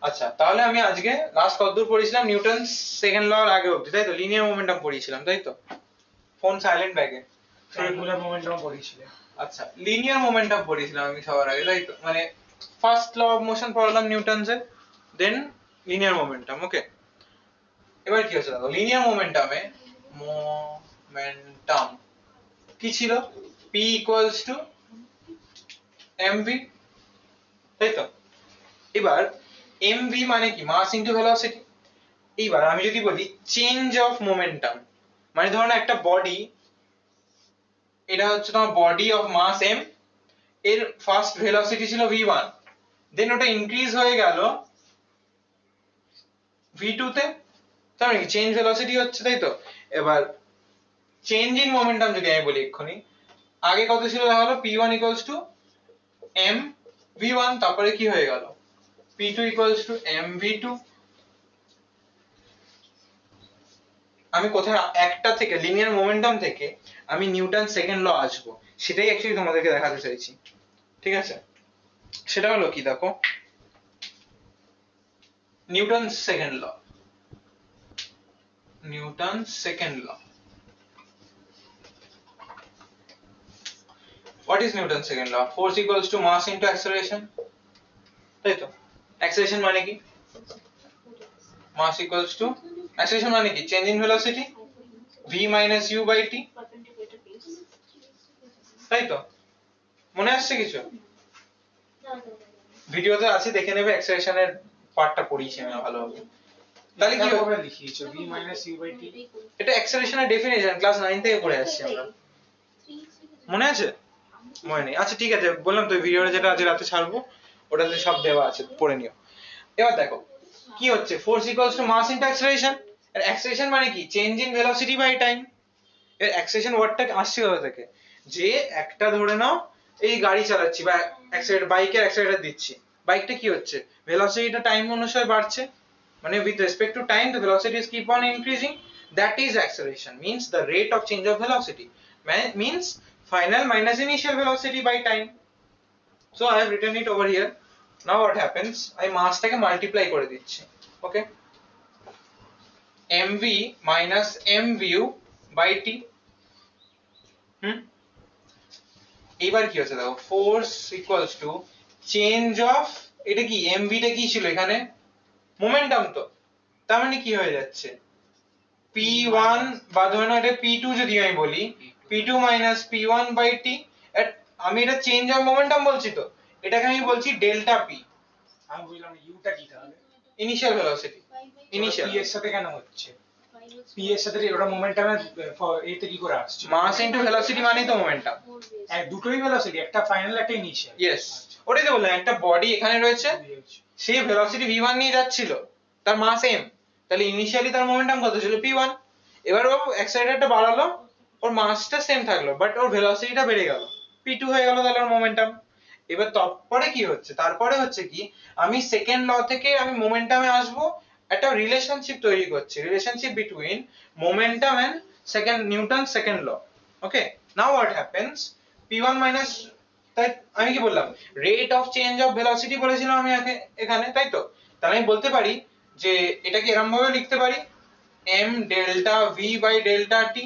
আচ্ছা, তাহলে আমি আজকে লাস্ট কতদূর পড়েছিলাম? নিউটন সেকেন্ড ল এর আগে অবধি, তাই তো? লিনিয়ার মোমেন্টাম পড়িয়েছিলাম, তাই তো? ফোন সাইলেন্ট ব্যাগে। অ্যাঙ্গুলার মোমেন্টাম পড়িয়েছিলেন। আচ্ছা, লিনিয়ার মোমেন্টাম পড়িয়েছিলাম আমি সবার আগে, তাই তো? মানে ফার্স্ট ল অফ মোশন পড়লাম নিউটনস এর, দেন লিনিয়ার মোমেন্টাম। ওকে, এবার কি হচ্ছে দেখো, লিনিয়ার মোমেন্টামে মোমেন্টাম কি ছিল? p ইকুয়ালস টু mv, তাই তো? এবার mv মানে কি? Mass into velocity. এইবার আমি যদি বলি চেঞ্জ অফ মোমেন্টাম, মানে ধরুন একটা বডি, এটা হচ্ছে তোমার বডি অফ মাস m, এর ফার্স্ট ভেলোসিটি ছিল v1, দেন ওটা ইনক্রিজ হয়ে গেল v2 তে, তার মানে কি চেঞ্জ ভেলোসিটি হচ্ছে, তাই তো? এবার চেঞ্জ ইন মোমেন্টাম যদি আমি বলি এক্ষুনি, আগে কত ছিল দেখালো? p1 equals to m v1, তারপরে কি হয়ে গেল? p2 equals to m v2। আমি কোথায় একটা থেকে, লিনিয়ার মোমেন্টাম থেকে আমি নিউটন সেকেন্ড ল আসবো, সেটাই অ্যাকচুয়ালি তোমাদেরকে দেখাতে চাইছি, ঠিক আছে? সেটা হলো কি, দেখো, Newton second law. Newton second law, what is Newton second law? Force equals to mass into acceleration, তাই তো? acceleration মানে কি? mass equals to acceleration মানে কি? change in velocity v minus u by t, তাই তো? মনে আসছে কিছু? ভিডিওতে আছে, দেখে নেবে, অ্যাক্সেলারেশন এর পার্টটা পড়িয়েছি আমি ভালোভাবে। তাহলে কি হবে? লিখিয়েছো v - u / t। এটা অ্যাক্সেলারেশনের ডেফিনিশন, ক্লাস 9 থেকে পড়ে আসছি আমরা। মনে আছে? মনে নেই? আচ্ছা ঠিক আছে, বললাম তো ভিডিওটা যেটা আজ রাতে ছাড়বো ওটাতে সব দেওয়া আছে, পড়ে নিও। এবার দেখো কি হচ্ছে, force equals to mass into acceleration. আর অ্যাক্সেলারেশন মানে কি? Change in velocity by time. এর অ্যাক্সেলারেশন ওয়ার্ডটা আসছে কোথা থেকে? যে একটা ধরে নাও এই গাড়ি চালাচ্ছি বা অ্যাক্সেলারেটর, বাইকের অ্যাক্সেলারেটর দিচ্ছি, বাইকটা কি হচ্ছে? ভেলোসিটিটা টাইম অনুসারে বাড়ছে, মানে with respect to time the velocities keep on increasing, that is acceleration, means the rate of change of velocity, means final minus initial velocity by time. So I have written it over here. Now what happens, I মাসটাকে multiply করে দিচ্ছি, ওকে? mv minus mvu by t। এবার কি হচ্ছে দেখো, force equals to change of, এটা কি mv টা কি ছিল এখানে? মোমেন্টাম তো, তার মানে কি হয়ে যাচ্ছে? p1 বা ধরে নাও এটা p2 যদি আমি বলি, p2 minus p1 by t, আমি এটা চেঞ্জ অফ মোমেন্টাম বলছি, তো এটাকে আমি বলছি ডেল্টা p। আমি বুঝলাম ইউটা কি তাহলে? Initial velocity. ইনিশিয়াল p এর সাথে কেন হচ্ছে? p এর সাথে ওটা মোমেন্টামের এতে কি করে আসছে? মাস ইনটু ভেলোসিটি মানেই তো মোমেন্টাম। দুটোই ভেলোসিটি, একটা ফাইনাল একটা ইনিশিয়াল। ইয়েস, ওটাই তো বললাম, একটা বডি এখানে রয়েছে, সে ভেলোসিটি v1 নিয়ে যাচ্ছিল, তার মাস m, তাহলে ইনিশিয়ালি তার মোমেন্টাম কত ছিল? p1। এবার ও অ্যাক্সেলারেটরটা বাড়ালো, ওর মাসটা সেম থাকলো বাট ওর ভেলোসিটিটা বেড়ে গেল, p2 হয়ে গেল তাহলে ওর মোমেন্টাম। এবার তারপরে কি হচ্ছে? তারপরে হচ্ছে কি, আমি সেকেন্ড ল থেকে আমি মোমেন্টামে আসবো, একটা রিলেশনশিপ তৈরি করছি, relationship between momentum and second Newton second law. Okay, now what happens, p1 minus, তাই আমি কি বললাম? Rate of change of velocity বলেছিলাম আমি এখানে, তাই তো? তাহলে আমি বলতে পারি যে এটাকে এরকম ভাবে লিখতে পারি, m delta v by delta t।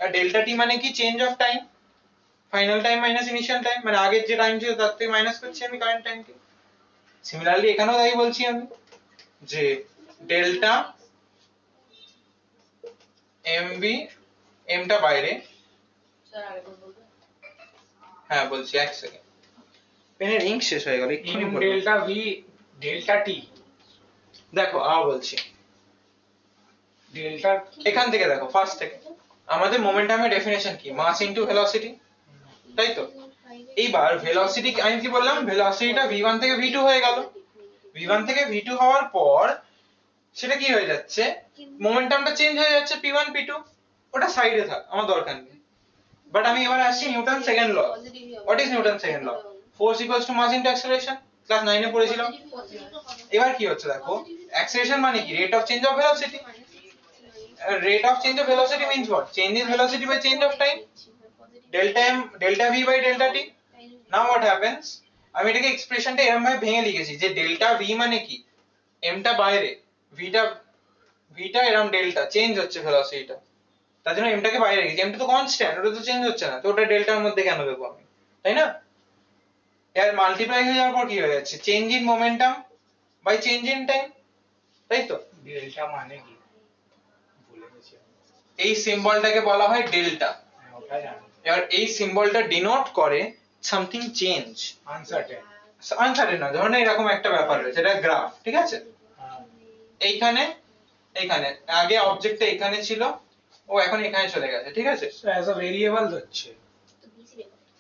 আর ডেল্টা t মানে কি? Change of time, final time minus initial time, মানে আগের যে টাইম ছিল তার থেকে মাইনাস করছি আমি কারেন্ট টাইমকে। সিমিলারলি এখানেও তাই বলছি আমি, যে ডেল্টা mv, m টা বাইরে, হ্যাঁ বলছি, এক সেকেন্ড, পেনের ইঙ্ক শেষ হয়ে গেল এক্ষুনি বলবো। ডেল্টা v ডেল্টা t, দেখো বলছি, ডেল্টা এখান থেকে দেখো, ফার্স্ট থেকে আমাদের মোমেন্টামের ডেফিনেশন কি? মাস ইনটু ভেলোসিটি, তাই তো? এইবার ভেলোসিটি আমি কি বললাম? ভেলোসিটিটা v1 থেকে v2 হয়ে গেল, v1 থেকে v2 হওয়ার পর সেটা কি হয়ে যাচ্ছে? মোমেন্টামটা চেঞ্জ হয়ে যাচ্ছে p1 p2, ওটা সাইডে থাক, আমার দরকার নেই। বাট আমি এবার আসছি Newton second law. What is Newton second law? Force equals to mass into acceleration, class 9 এ পড়েছিলাম। এবার কি হচ্ছে দেখো, অ্যাক্সেলারেশন মানে কি? Rate of change of velocity. Rate of change of velocity means what? Change in velocity by change of time, delta m delta v by delta t. Now what happens, আমি এটাকে এক্সপ্রেশনটা এরকম ভাবে ভেঙে লিখেছি যে ডেল্টা v মানে কি? m টা বাইরে, v টা এরকম ডেল্টা চেঞ্জ হচ্ছে ভেলোসিটিটা, তার জন্য m টাকে বাইরে রেখেছি। m টা তো কনস্ট্যান্ট, ওটা তো চেঞ্জ হচ্ছে না, তো ওটা ডেল্টার মধ্যে কেন দেবো আমি, তাই না? এর মাল্টিপ্লাই হয়ে যাওয়ার পর কি হয়ে যাচ্ছে, change in momentum by change in time, তাই তো? ডেল্টা মানে কি ভুলে গেছি আমি। এই সিম্বলটাকে বলা হয় ডেল্টা। হ্যাঁ, ওটা জানি। এবার এই সিম্বলটা ডিনোট করে সামথিং চেঞ্জ, আনসার্টেন। আনসার্টেন না, ধরুন এরকম একটা ব্যাপার রয়েছে, এটা গ্রাফ, ঠিক আছে? এইখানে আগে অবজেক্টটা এখানে ছিল, ও এখন এখানে চলে গেছে, ঠিক আছে? অ্যাজ আ ভেরিয়েবল হচ্ছে।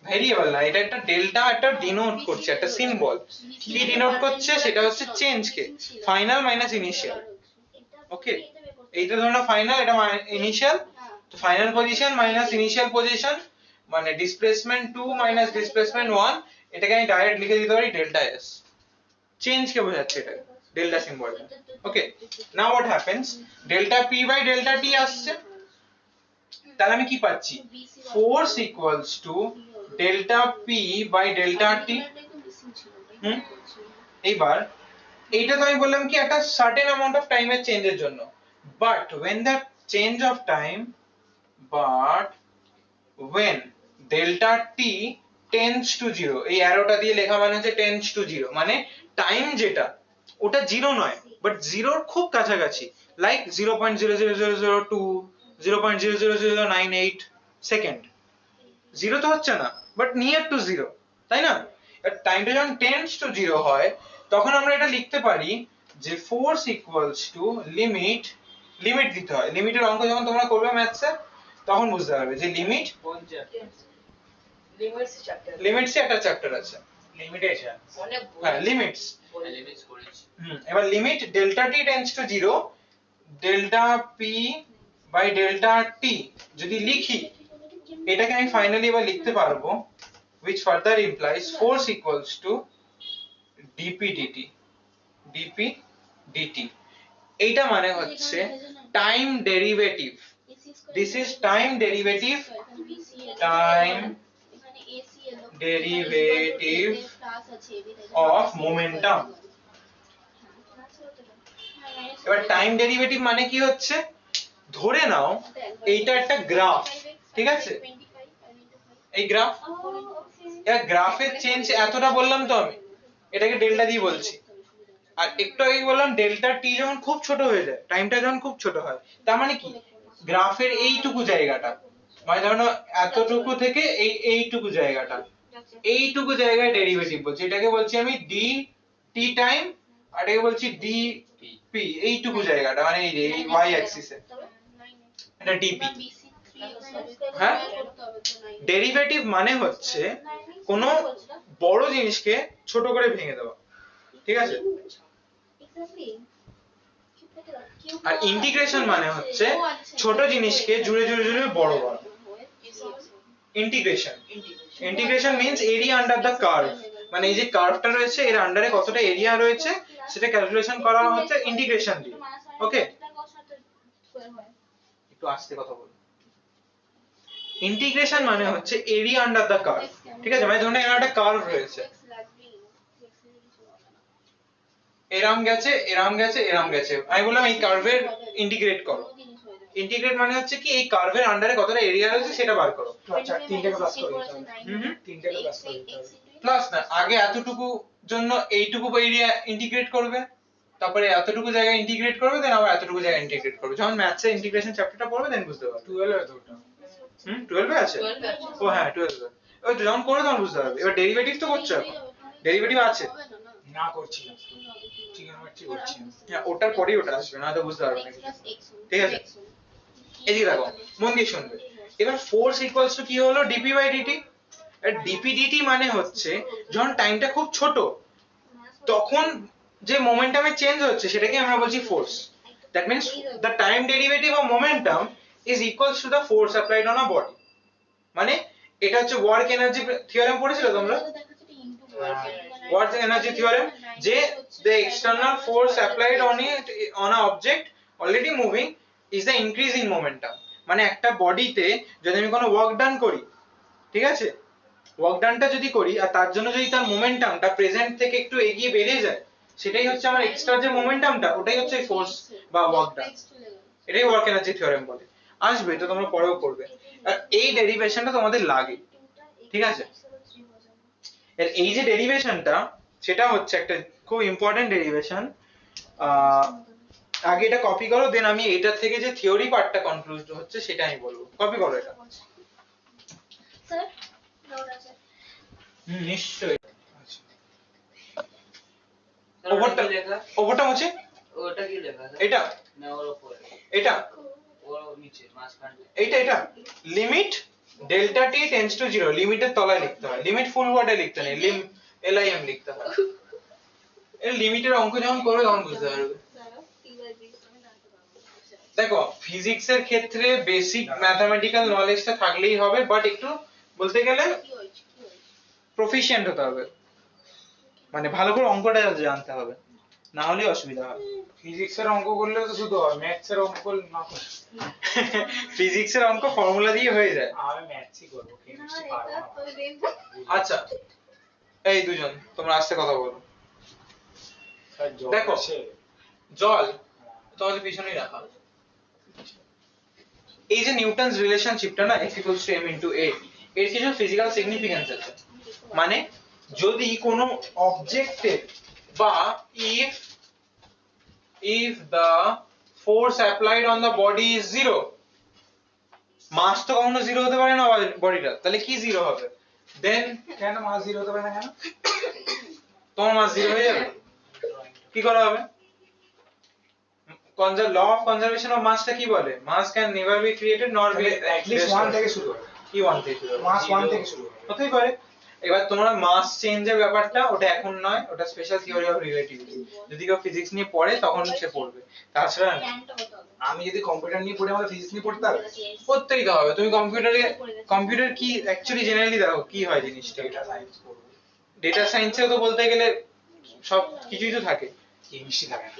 ভেরিয়েবল না, এটা একটা ডেল্টা, একটা ডিনোট করছে, একটা সিম্বল। কি ডিনোট করছে, সেটা হচ্ছে চেঞ্জ কে, ফাইনাল মাইনাস ইনিশিয়াল। ওকে, এইটা ধরুন ফাইনাল, এটা ইনিশিয়াল, তো final position minus initial position মানে ডিসপ্লেসমেন্ট 2 মাইনাস ডিসপ্লেসমেন্ট 1, এটাকে আমি ডাইরেক্ট লিখে দিতে পারি ডেল্টা এস, চেঞ্জ কে বোঝাচ্ছে এটা, ডেল্টা সিম্বলটা। Okay, now what happens, delta P by delta T আসছে, তাহলে আমি কি পাচ্ছি, force equals to delta P by delta T. এইবার এইটা তো আমি বললাম কি একটা সার্টেন অ্যামাউন্ট অফ টাইমের চেঞ্জের জন্য, but when the change of time but when delta t tends to 0, এই অ্যারোটা দিয়ে লেখা মানে হচ্ছে tends to 0, মানে টাইম যেটা ওটা 0 নয়, বাট 0 এর খুব কাছাকাছি, লাইক 0.00002, 0.00098 সেকেন্ড। 0 তো হচ্ছে না, বাট নিয়ার টু 0, তাই না? টাইমটা যখন টেন্ডস টু 0 হয়, তখন আমরা এটা লিখতে পারি যে force equals to limit, limit দিতে হয়, লিমিটের অঙ্ক যখন তোমরা করবে ম্যাথসে তখন বুঝতে পারবে যে লিমিট, লিমিটস একটা চ্যাপ্টার আছে, লিমিটেশন। হ্যাঁ লিমিটস, এবার limit delta T tends to 0, delta P by delta T যদি লিখি, এটাকে আমি ফাইনালি এবার লিখতে পারবো which further implies force equals to dp dt। এইটা মানে হচ্ছে time derivative, this is time derivative of momentum। এবার টাইম ডেরিভেটিভ মানে কি হচ্ছে, ধরে নাও এইটা একটা গ্রাফ, ঠিক আছে? এই গ্রাফ, এবার গ্রাফের চেঞ্জ এতটা বললাম তো আমি, এটাকে ডেল্টা দিয়ে বলছি, আর একটু আগে বললাম ডেল্টা টি যখন খুব ছোট হয়ে যায়, টাইমটা যখন খুব ছোট হয়, তার মানে কি গ্রাফের এইটুকু জায়গাটা, মানে ধরো এতটুকু থেকে এইটুকু জায়গাটা, এইটুকু জায়গায় ডেরিভেটিভ বলছি, এটাকে বলছি আমি ডি টি টাইম, আর এটাকে বলছি ডি পি, এইটুকু জায়গাটা মানে এই যে এই ওয়াই অ্যাক্সিসে, এটা ডিপি। হ্যাঁ, ডেরিভেটিভ মানে হচ্ছে কোনো বড় জিনিসকে ছোট করে ভেঙে দেওয়া, ঠিক আছে? আর ইন্টিগ্রেশন মানে হচ্ছে ছোট জিনিসকে জুড়ে জুড়ে জুড়ে বড় করা। Integration, integration means area under the curve, মানে এই যে কার্ভটা রয়েছে এর আন্ডারে কতটা এরিয়া রয়েছে সেটা ক্যালকুলেশন করা হচ্ছে ইন্টিগ্রেশন দিয়ে। ওকে, একটু আস্তে কথা বল। ইন্টিগ্রেশন মানে হচ্ছে এরিয়া আন্ডার দ্য কার্ভ, ঠিক আছে? মানে ধরুন এখানে একটা কার্ভ রয়েছে, এরম গেছে এরম গেছে এরম গেছে, আমি বললাম এই কার্ভের ইন্টিগ্রেট করো। ইন্টিগ্রেট মানে হচ্ছে কি এই কার্ভের আন্ডারে কতটা এরিয়া রয়েছে সেটা বার করো। আচ্ছা, তিনটাকে প্লাস করে দিতে হবে। তিনটাকে প্লাস করে দিতে হবে। প্লাস না, আগে এতটুকু জন্য এইটুকু এরিয়া ইন্টিগ্রেট করবে, তারপরে এতটুকু জায়গা ইন্টিগ্রেট করবে, দেন আবার এতটুকু জায়গা ইন্টিগ্রেট করবে। যখন ম্যাথসে ইন্টিগ্রেশন চ্যাপ্টারটা পড়বে দেন বুঝতে পারবে। 12 এ তো ওটা। 12 এ আছে? ও হ্যাঁ 12 এ। ওই তো যখন করবে তখন বুঝতে পারবে। এবার ডেরিভেটিভ তো করছো এখন, ডেরিভেটিভ আছে না করছি না, ট্রিগোনোমেট্রি করছি না। হ্যাঁ, ওটার পরেই ওটা আসবে, না তো বুঝতে পারবে না কিছু। ঠিক আছে, এদিকে দেখো, মন দিয়ে শুনবে। এবার ফোর্স ইকুয়ালস টু কি হলো, ডিপি বাই ডিটি। আর ডিপি ডিটি মানে হচ্ছে যখন টাইমটা খুব ছোট তখন যে মোমেন্টামে চেঞ্জ হচ্ছে সেটাকে আমরা বলছি force. That means the time derivative of momentum is equals to the force applied on a body. মানে এটা হচ্ছে ওয়ার্ক এনার্জি থিওরেম পড়েছিলে তোমরা? ওয়ার্ক এনার্জি থিওরেম, যে the external force applied on a object already moving is the increase in momentum। মানে একটা বডিতে যদি আমি কোনো ওয়ার্ক ডান করি, ঠিক আছে, ওয়ার্ক ডানটা যদি করি আর তার জন্য যদি তার মোমেন্টামটা প্রেজেন্ট থেকে একটু এগিয়ে বেড়ে যায়, সেটাই হচ্ছে আমার এক্সট্রা যে মোমেন্টামটা, ওটাই হচ্ছে ফোর্স বা ওয়ার্কটা। এটাই ওয়ার্ক এনার্জি থিওরেম বলে। আসবে তো তোমরা পরেও করবে। আর এই ডেরিভেশনটা তোমাদের লাগে, ঠিক আছে? এর এই যে ডেরিভেশনটা, সেটা হচ্ছে একটা খুব ইম্পর্টেন্ট ডেরিভেশন। আগে এটা কপি করো, দেন আমি এটার থেকে যে থিওরি পার্টটা কনক্লুড হচ্ছে সেটা আমি বলবো। কপি করো এটা। স্যার নোট আছে। নিশ্চয়ই। আচ্ছা ওপরটা ওপরটা মুছে, ওটা কি লেখা আছে? এটা না ওর উপরে, এটা ওর নিচে মাঝখানে। এটা limit delta T tends to 0, লিমিটের তলায় লিখতে হয়। লিমিট ফুল ওয়ার্ডে লিখতে নেই, LIM লিখতে হয়। এর লিমিটের অঙ্ক যখন করবে তখন বুঝতে পারবে। দেখো ফিজিক্সের ক্ষেত্রে বেসিক ম্যাথমেটিক্যাল নলেজটা থাকলেই হবে, বাট একটু বলতে গেলে প্রফিশিয়েন্ট হতে হবে, মানে ভালো করে অঙ্কটা জানতে হবে, না হলে অসুবিধা হবে। ফিজিক্সের অঙ্ক করলে তো শুধু হয়, ম্যাথসের অঙ্ক না করলে ফিজিক্সের অঙ্ক ফর্মুলা দিয়ে হয়ে যায়। আমি ম্যাথসই করব, কেমিস্ট্রি পারবো না। আচ্ছা এই দুজন তোমরা আস্তে কথা বলো। স্যার জল দেখো। আছে? জল তোমাদের পিছনেই রাখা। এই যে নিউটনস রিলেশনশিপটা না, F equals to m into a, এর কিছু ফিজিক্যাল সিগনিফিকেন্স আছে। মানে যদি কোনো অবজেক্টের বা if the force applied on the body is 0, মাস তো কখনো 0 হতে পারে না বডিটা, তাহলে কি 0 হবে? দেন কেন মাস 0 হতে পারে না কেন? তোমার মাস 0 হয়ে যাবে। কি করা হবে? ল অফ কনজারভেশন অফ মাসটা কি বলে? Mass can never be created nor be at least 1 থেকে শুরু হবে। কি 1 থেকে শুরু হবে? মাস 1 থেকে শুরু হবে। হতেই পারে। এবার তোমরা মাস চেঞ্জের ব্যাপারটা ওটা এখন নয়, ওটা স্পেশাল থিওরি অফ রিলেটিভিটি, যদি কেউ ফিজিক্স নিয়ে পড়ে তখন সে পড়বে, তাছাড়া না। আমি যদি কম্পিউটার নিয়ে পড়ে আমাকে ফিজিক্স নিয়ে পড়তে হবে? পড়তেই তো হবে। তুমি কম্পিউটার কি অ্যাকচুয়ালি জেনারেলি দেখো কি হয় জিনিসটা, ডেটা সায়েন্স পড়বো, ডেটা সায়েন্সেও তো বলতে গেলে সব কিছুই তো থাকে। কেমিস্ট্রি থাকে না।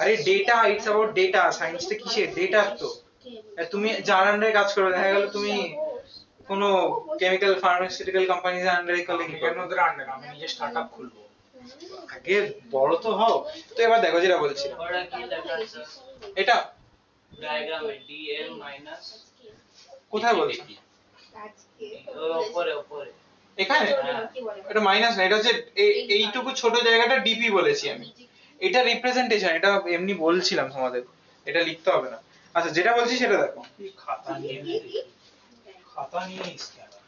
আরে ডেটা, ইটস অ্যাবাউট ডেটা। সায়েন্সটা কিসের? ডেটা তো। আর তুমি যার আন্ডারে কাজ করবে, দেখা গেল তুমি কোনো কেমিক্যাল ফার্মাসিউটিক্যাল কোম্পানির আন্ডারে করলে কি কেন করবে? ওদের আন্ডার? আমি নিজে স্টার্টআপ খুলবো। আগে বড় তো হও। তো এবার দেখো যেটা বলছিলাম, ওটা কি লেখা আছে? এটা ডায়াগ্রামে dl মাইনাস কোথায় বলছো? ওর উপরে উপরে। এখানে এটা মাইনাস না, এটা হচ্ছে এইটুকু ছোট জায়গাটা ডিপি বলেছি আমি। এটা রিপ্রেজেন্টেশন, এটা এমনি বলছিলাম তোমাদের, এটা লিখতে হবে না। আচ্ছা যেটা বলছি সেটা দেখো। কি খাতা নিয়ে খাতা নিয়ে এসছে আবার।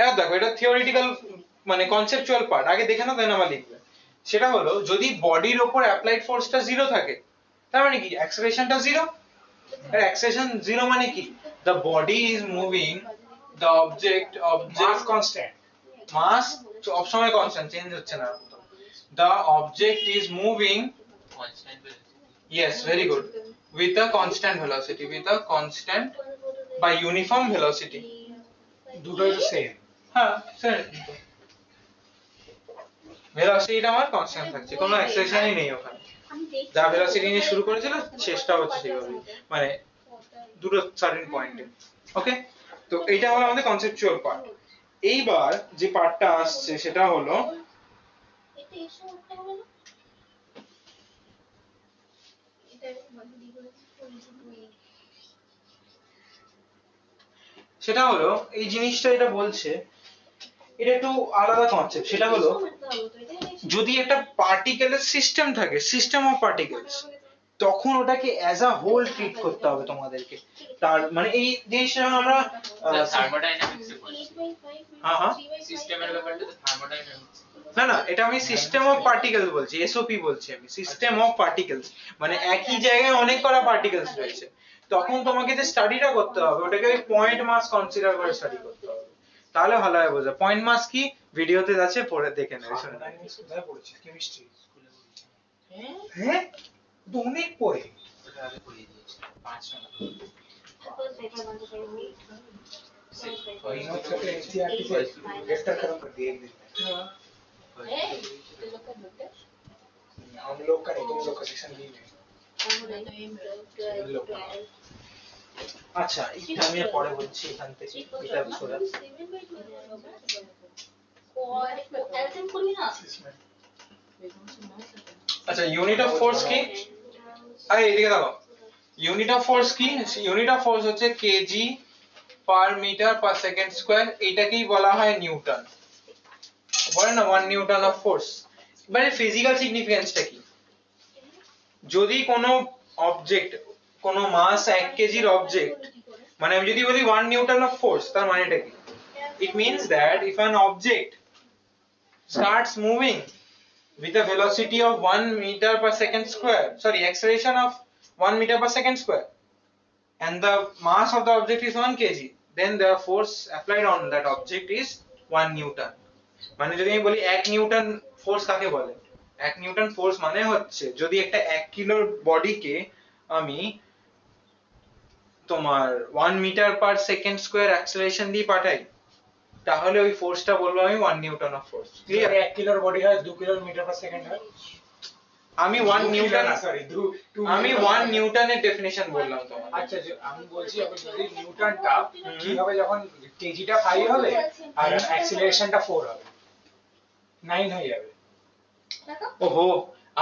এবার দেখো এটা থিওরিটিক্যাল মানে কনসেপচুয়াল পার্ট, আগে দেখে নাও দেন আবার লিখবে। সেটা হলো যদি বডির উপর অ্যাপ্লাইড ফোর্সটা 0 থাকে, তার মানে কি অ্যাক্সেলারেশনটা 0। আর অ্যাক্সেলারেশন 0 মানে কি? The body is moving, the object mass constant. Mass সবসময় কনস্ট্যান্ট, চেঞ্জ হচ্ছে না। The object is moving, constant yes, very good, with a constant velocity, with a constant by uniform velocity. দুটোই তো সেম। হ্যাঁ same. ভেলোসিটিটা আমার constant থাকছে, কোনো অ্যাক্সেলারেশনই নেই ওখানে। যা ভেলোসিটি নিয়ে শুরু করেছিল শেষটা হচ্ছে সেইভাবে, মানে দুটো সার্টেন পয়েন্টে। ওকে, তো এইটা হলো আমাদের কনসেপচুয়াল পার্ট। এইবার যে পার্টটা আসছে সেটা হলো এই জিনিসটা এটা বলছে, এটা একটু আলাদা কনসেপ্ট। সেটা হলো যদি একটা পার্টিকেলের সিস্টেম থাকে, সিস্টেম অফ পার্টিকেলস, তখন ওটাকে অ্যাজ আ হোল ট্রিট করতে হবে তোমাদেরকে। তার মানে এই জিনিসটা যখন আমরা থার্মোডাইনামিক্সে পড়ছি। হ্যাঁ সিস্টেমের ব্যাপারটা তো থার্মোডাইনামিক্স। না না, এটা আমি সিস্টেম অফ পার্টিকেলস বলছি, এসওপি বলছি আমি, সিস্টেম অফ পার্টিকেলস। মানে একই জায়গায় অনেক কটা পার্টিকেলস রয়েছে, তখন তোমাকে যে স্টাডিটা করতে হবে ওটাকে ওই পয়েন্ট মাস কনসিডার করে স্টাডি করতে হবে, তাহলে ভালোভাবে বোঝা। পয়েন্ট মাস কি ভিডিওতে আছে, পড়ে দেখে নেবে, শুনে নেবে। থার্মোডাইনামিক্স কোথায় পড়েছিস? কেমিস্ট্রি স্কুলে পড়ছি। হ্যাঁ হ্যাঁ তো অনেক পড়ে। ওটা আগে পড়িয়ে দিয়েছে 5 নম্বর। এই নোটটাকে এনসিইআরটি से रेफर करो कर दिए एक दिन में। हम लोग का नहीं, तुम लोग का सेक्शन बी में। আচ্ছা এটা আমি আর পরে বলছি, এখান থেকে এটা সরা। করবি না? इसमें আচ্ছা ইউনিট অফ ফোর্স কি? আরে এদিকে দেখো, ইউনিট অফ ফোর্স কি? ইউনিট অফ ফোর্স হচ্ছে KG per metre per second square, এটাকেই বলা হয় নিউটন। বলে না 1 নিউটন অফ ফোর্স। এবারে ফিজিক্যাল সিগনিফিকেন্সটা কি? যদি কোনো অবজেক্ট, কোনো মাস 1 কেজির অবজেক্ট, মানে আমি যদি বলি 1 নিউটন অফ ফোর্স, তার মানেটা কি? It means that if an object starts moving with a velocity of 1 meter per second square, sorry, acceleration of 1 meter per second square, and the mass of the object is 1 kg, then the force applied on that object is 1 newton. মানে যদি আমি বলি 1 Newton force কাকে বলে? 1 Newton force মানে হচ্ছে যদি একটা 1 কিলোর বডিকে আমি তোমার 1 metre per second square acceleration দিয়ে পাঠাই, তাহলে ওই ফোর্সটা বলবো আমি 1 নিউটন অফ ফোর্স। ক্লিয়ার? 1 কিলোর বডি হয় 2 কিলোমিটার পার সেকেন্ড হয়। আমি 1 নিউটন, সরি আমি 1 নিউটনের ডেফিনিশন বললাম তোমাকে। আচ্ছা আমি বলছি যদি নিউটনটা কি হবে যখন কেজিটা 5 হবে আর অ্যাক্সিলারেশনটা 4 হবে, 9 হয়ে যাবে। ওহো,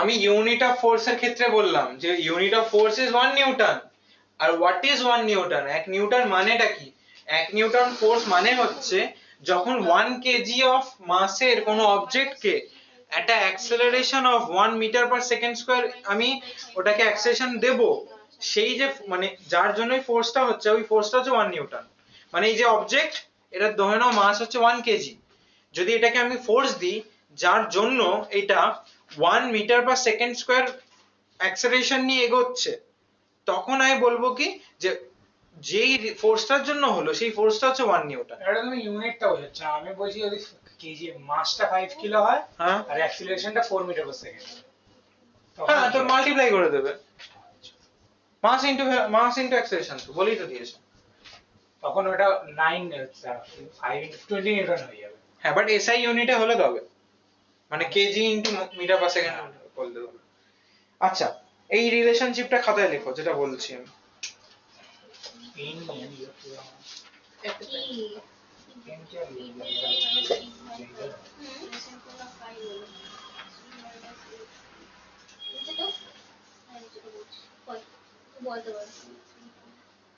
আমি ইউনিট অফ ফোর্স এর ক্ষেত্রে বললাম যে unit of force is 1 Newton. আর হোয়াট ইজ 1 নিউটন? 1 নিউটন মানেটা কি? 1 নিউটন ফোর্স মানে হচ্ছে যখন 1 কেজি অফ মাসের কোনো অবজেক্টকে একটা acceleration of 1 metre per second square আমি ওটাকে অ্যাক্সেলারেশন দেব, সেই যে মানে যার জন্যই ফোর্সটা হচ্ছে, ওই ফোর্সটা হচ্ছে 1 নিউটন। মানে এই যে অবজেক্ট, এটা ধরে নাও মাস হচ্ছে 1 কেজি, যদি এটাকে আমি ফোর্স দিই যার জন্য এটা 1 metre per second square acceleration নিয়ে এগোচ্ছে, তখন আমি বলবো কি যে যেই ফোর্সটার জন্য হলো সেই ফোর্সটা হচ্ছে 1 নিউটন। এটা তুমি ইউনিটটা বোঝাচ্ছ, আমি বলছি যদি কেজি মাসটা 5 কিলো হয় হ্যাঁ আর অ্যাক্সিলারেশনটা 4 মিটার পার সেকেন্ড। হ্যাঁ, তো মাল্টিপ্লাই করে দেবে, মাস ইনটু অ্যাক্সেলারেশন, তো বলেই তো দিয়েছে। তখন ওটা 9 5 ইনটু 20 নিউটন হয়ে যাবে। হ্যাঁ, বাট এসআই ইউনিটে হলে তবে মানে KG into metre per second বলতে হবে। আচ্ছা, এই রিলেশনশিপটা খাতায় লেখো যেটা বলছি আমি। এই নিয়ে নিয়ে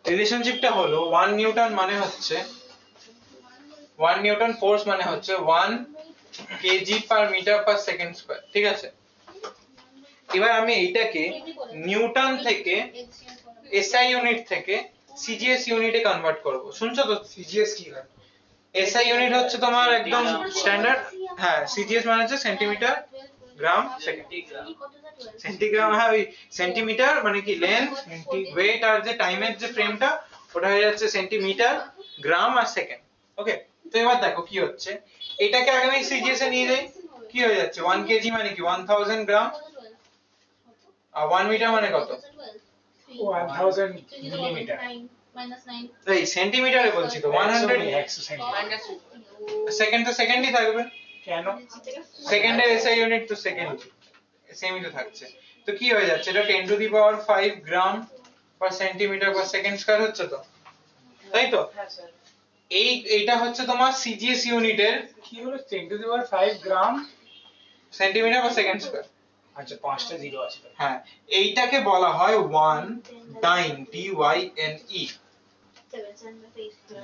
রিলেশনশিপটা হলো 1 নিউটন মানে হচ্ছে 1 নিউটন ফোর্স মানে হচ্ছে 1 KG per metre per second square, ঠিক আছে? এবার আমি এইটাকে নিউটন থেকে এসআই ইউনিট থেকে সিজিএস ইউনিটে কনভার্ট করব। শুনছো তো? সিজিএস কি হয়? এসআই ইউনিট হচ্ছে তোমার একদম স্ট্যান্ডার্ড, হ্যাঁ, সিজিএস মানে হচ্ছে সেন্টিমিটার গ্রাম সেকেন্ড। সেন্টিগ্রাম, হ্যাঁ, ওই সেন্টিমিটার মানে কি লেন্থ, ওয়েট আর যে টাইমের যে ফ্রেমটা, ওটা হয়ে যাচ্ছে সেন্টিমিটার, গ্রাম আর সেকেন্ড। ওকে, তো এবার দেখো কি হচ্ছে, এটাকে আগে আমি সিজিএস এ নিয়ে যাই, কি হয়ে যাচ্ছে 1 কেজি মানে কি 1000 গ্রাম, আর 1 মিটার মানে কত? 1000 মিলিমিটার। এই সেন্টিমিটারে বলছি তো 100 সেকেন্ড, তো সেকেন্ডই থাকবে, কেন? সেকেন্ডের এসআই ইউনিট তো সেকেন্ড, সেমই তো থাকছে। তো কি হয়ে যাচ্ছে, এটা 10 to the power 5 gram per centimetre per second square হচ্ছে তো, তাই তো? এইটা হচ্ছে তোমার সিজিএস ইউনিটের কি হলো 10 to the power 5 gram centimetre per second square. আচ্ছা 5টা জিরো আছে তো। হ্যাঁ, এইটাকে বলা হয় 1 ডাইন, ডি ওয়াই এন ই।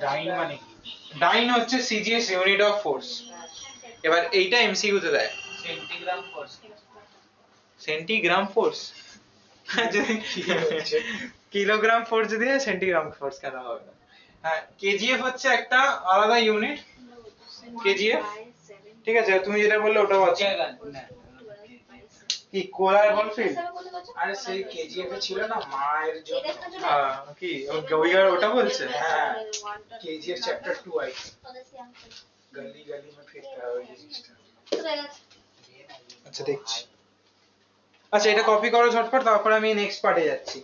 ডাইন মানে কি? ডাইন হচ্ছে সিজিএস ইউনিট অফ ফোর্স। এবার এইটা এমসিকিউ তে দেয়, centigram force. Centigram force kilogram force যদি হয় সেন্টিগ্রাম ফোর্স কেন হবে না? হ্যাঁ, কেজিএফ হচ্ছে একটা আলাদা ইউনিট, কেজিএফ, ঠিক আছে? তুমি যেটা বললে ওটাও আছে। কি কোলার বলফিল্ড? আরে সেই কেজিএফ এ ছিল না মায়ের জন্য, কি ওই ওটা বলছে? হ্যাঁ কেজিএফ চ্যাপ্টার 2 আই গলি গলি মে ফিরতা है ওই জিনিসটা। আচ্ছা দেখছি। আচ্ছা, এটা কপি করো ঝটপট, তারপর আমি নেক্সট পার্টে যাচ্ছি।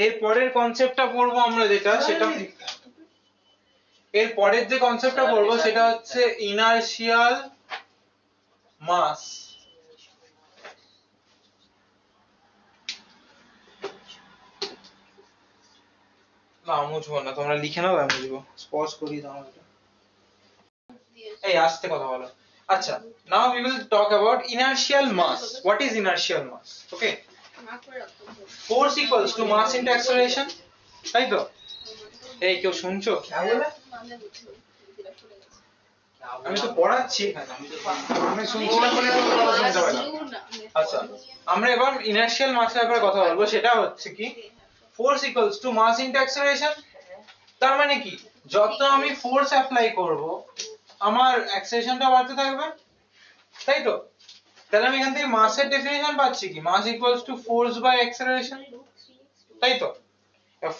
এর পরের কনসেপ্টটা পড়বো আমরা, যেটা সেটা এর পরের যে কনসেপ্টটা পড়বো সেটা হচ্ছে ইনারশিয়াল মাস। না মুছবো না, তোমরা লিখে নাও, আমি মুছবো। পজ করি দাও এটা। এই আস্তে কথা বলো। আচ্ছা, now we will talk about inertial mass. What is inertial mass? Okay, force equals to mass into acceleration, তাই তো? এই কেউ শুনছো? আমি তো পড়াচ্ছি এখানে। আমি শুনছি না বলে তো কথা শুনতে পেলাম। আচ্ছা, আমরা এবার ইনার্শিয়াল মাসের ব্যাপারে কথা বলবো। সেটা হচ্ছে কি, force equals to mass into acceleration. তার মানে কি, যত আমি ফোর্স অ্যাপ্লাই করব আমার অ্যাক্সেলারেশনটা বাড়তে থাকবে, তাই তো? তাহলে আমি এখান থেকে মাসের ডেফিনিশন পাচ্ছি কি, mass equals to force by acceleration, তাই তো?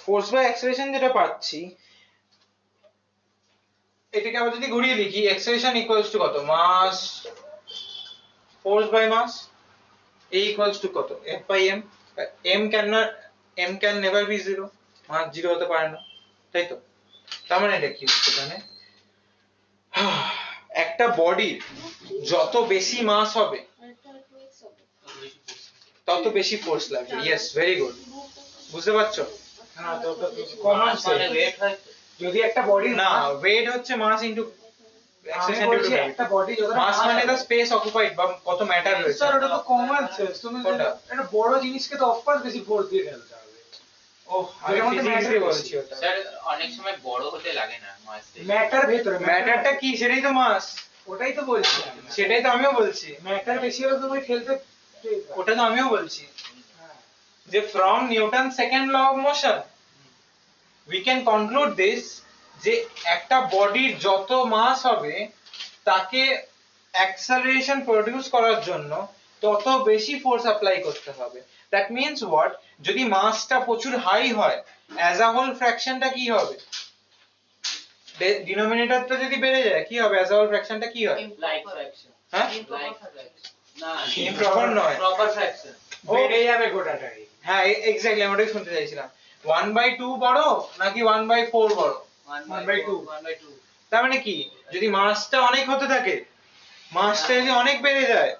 ফোর্স বাই অ্যাক্সেলারেশন যেটা পাচ্ছি, এটাকে আবার যদি ঘুরিয়ে লিখি, অ্যাক্সেলারেশন ইকুয়ালস টু কত, mass force by mass, a equals to কত, f by m, m can never be zero, mass zero হতে পারে না, তাই তো? তার মানে এটা কি হচ্ছে এখানে, একটা বডির যত বেশি মাস হবে তত বেশি ফোর্স লাগবে। ইয়েস, ভেরি গুড, বুঝতে পারছো? হ্যাঁ, তো কমন মানে ওয়েট হয় তো। যদি একটা বডির না, ওয়েট হচ্ছে মাস ইনটু আমি বলছি একটা বডি যতটা মাস মানে the space occupied বা কত ম্যাটার রয়েছে। স্যার ওটা তো কমন সেন্স, তুমি কোনটা? একটা বড় জিনিসকে তো অফকোর্স বেশি ফোর্স দিয়ে ঢালতে হবে। ওহ, আমি যেটার মধ্যে ফিজিক্স matter দিয়ে বেশি। বলছি ওটা। স্যার অনেক সময় বড় হতে লাগে না মাস থেকে। ম্যাটার ভেতরে ম্যাটারটা কি, সেটাই তো মাস, ওটাই তো বলছি আমি। সেটাই তো আমিও বলছি, ম্যাটার বেশি হলে তুমি ঠেলতে ওটা তো আমিও বলছি হ্যাঁ। যে from Newton's second law of motion we can conclude this, যে একটা বডির যত মাস হবে তাকে অ্যাক্সেলারেশন প্রডিউস করার জন্য তত বেশি ফোর্স অ্যাপ্লাই করতে হবে। দ্যাট মিন্স হোয়াট, যদি মাসটা প্রচুর হাই হয়, অ্যাজ আ হোল ফ্র্যাকশনটা কি হবে, ডিনোমিনেটরটা যদি বেড়ে যায় কি হবে, অ্যাজ আ হোল ফ্র্যাকশনটা কি হয়? Like fraction. হ্যাঁ, লাইক ফ্র্যাকশন। না, ইমপ্রপার নয়, প্রপার ফ্র্যাকশন। বেড়ে যাবে গোটাটাই। হ্যাঁ এক্স্যাক্টলি, আমি ওটাই শুনতে চাইছিলাম। 1/2 বড় নাকি 1/4 বড়? 1/2 1/2 তার মানে কি, যদি মাসটা অনেক হতে থাকে, মাসটা যদি অনেক বেড়ে যায়,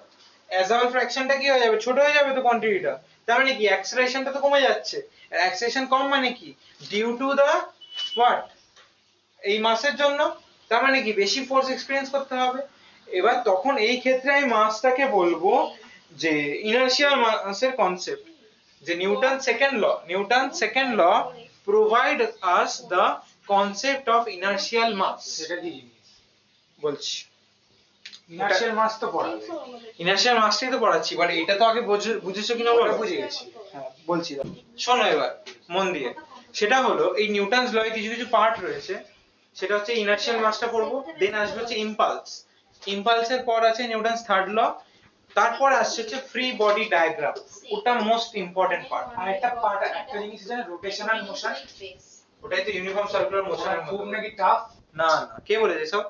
অ্যাজ আ হোল ফ্র্যাকশনটা কি হয়ে যাবে, ছোট হয়ে যাবে তো কোয়ান্টিটিটা। তার মানে কি, অ্যাক্সেলারেশনটা তো কমে যাচ্ছে। অ্যাক্সেলারেশন কম মানে কি, ডিউ টু দা হোয়াট, এই মাসের জন্য। তার মানে কি, বেশি ফোর্স এক্সপেরিয়েন্স করতে হবে। এবার তখন এই ক্ষেত্রে আমি মাসটাকে বলবো যে ইনার্শিয়াল মাসের কনসেপ্ট, যে Newton second law provide us the concept of inertial mass. সেটা কি জিনিস? বলছি, ইনার্শিয়াল মাস তো পড়াবে। ইনার্শিয়াল মাসটাই তো পড়াচ্ছি, বাট এটা তো আগে বুঝেছো কিনা বলো? ওটা বুঝে গেছি। হ্যাঁ, বলছি দাও। শোনো এবার মন দিয়ে, সেটা হলো এই নিউটনস ল এর কিছু কিছু পার্ট রয়েছে, সেটা হচ্ছে ইনার্শিয়াল মাসটা পড়বো, দেন আসবে হচ্ছে ইম্পালসের পর আছে নিউটনস থার্ড ল, তারপর আসছে হচ্ছে ফ্রি বডি ডায়াগ্রাম, ওটা মোস্ট ইম্পর্টেন্ট পার্ট। আর একটা পার্ট, একটা জিনিস জানেন, রোটেশনাল মোশন। ওটাই তো ইউনিফর্ম সার্কুলার ওটা মোশনের খুব মধ্যে। নাকি টাফ। না না, কে বলেছে সব?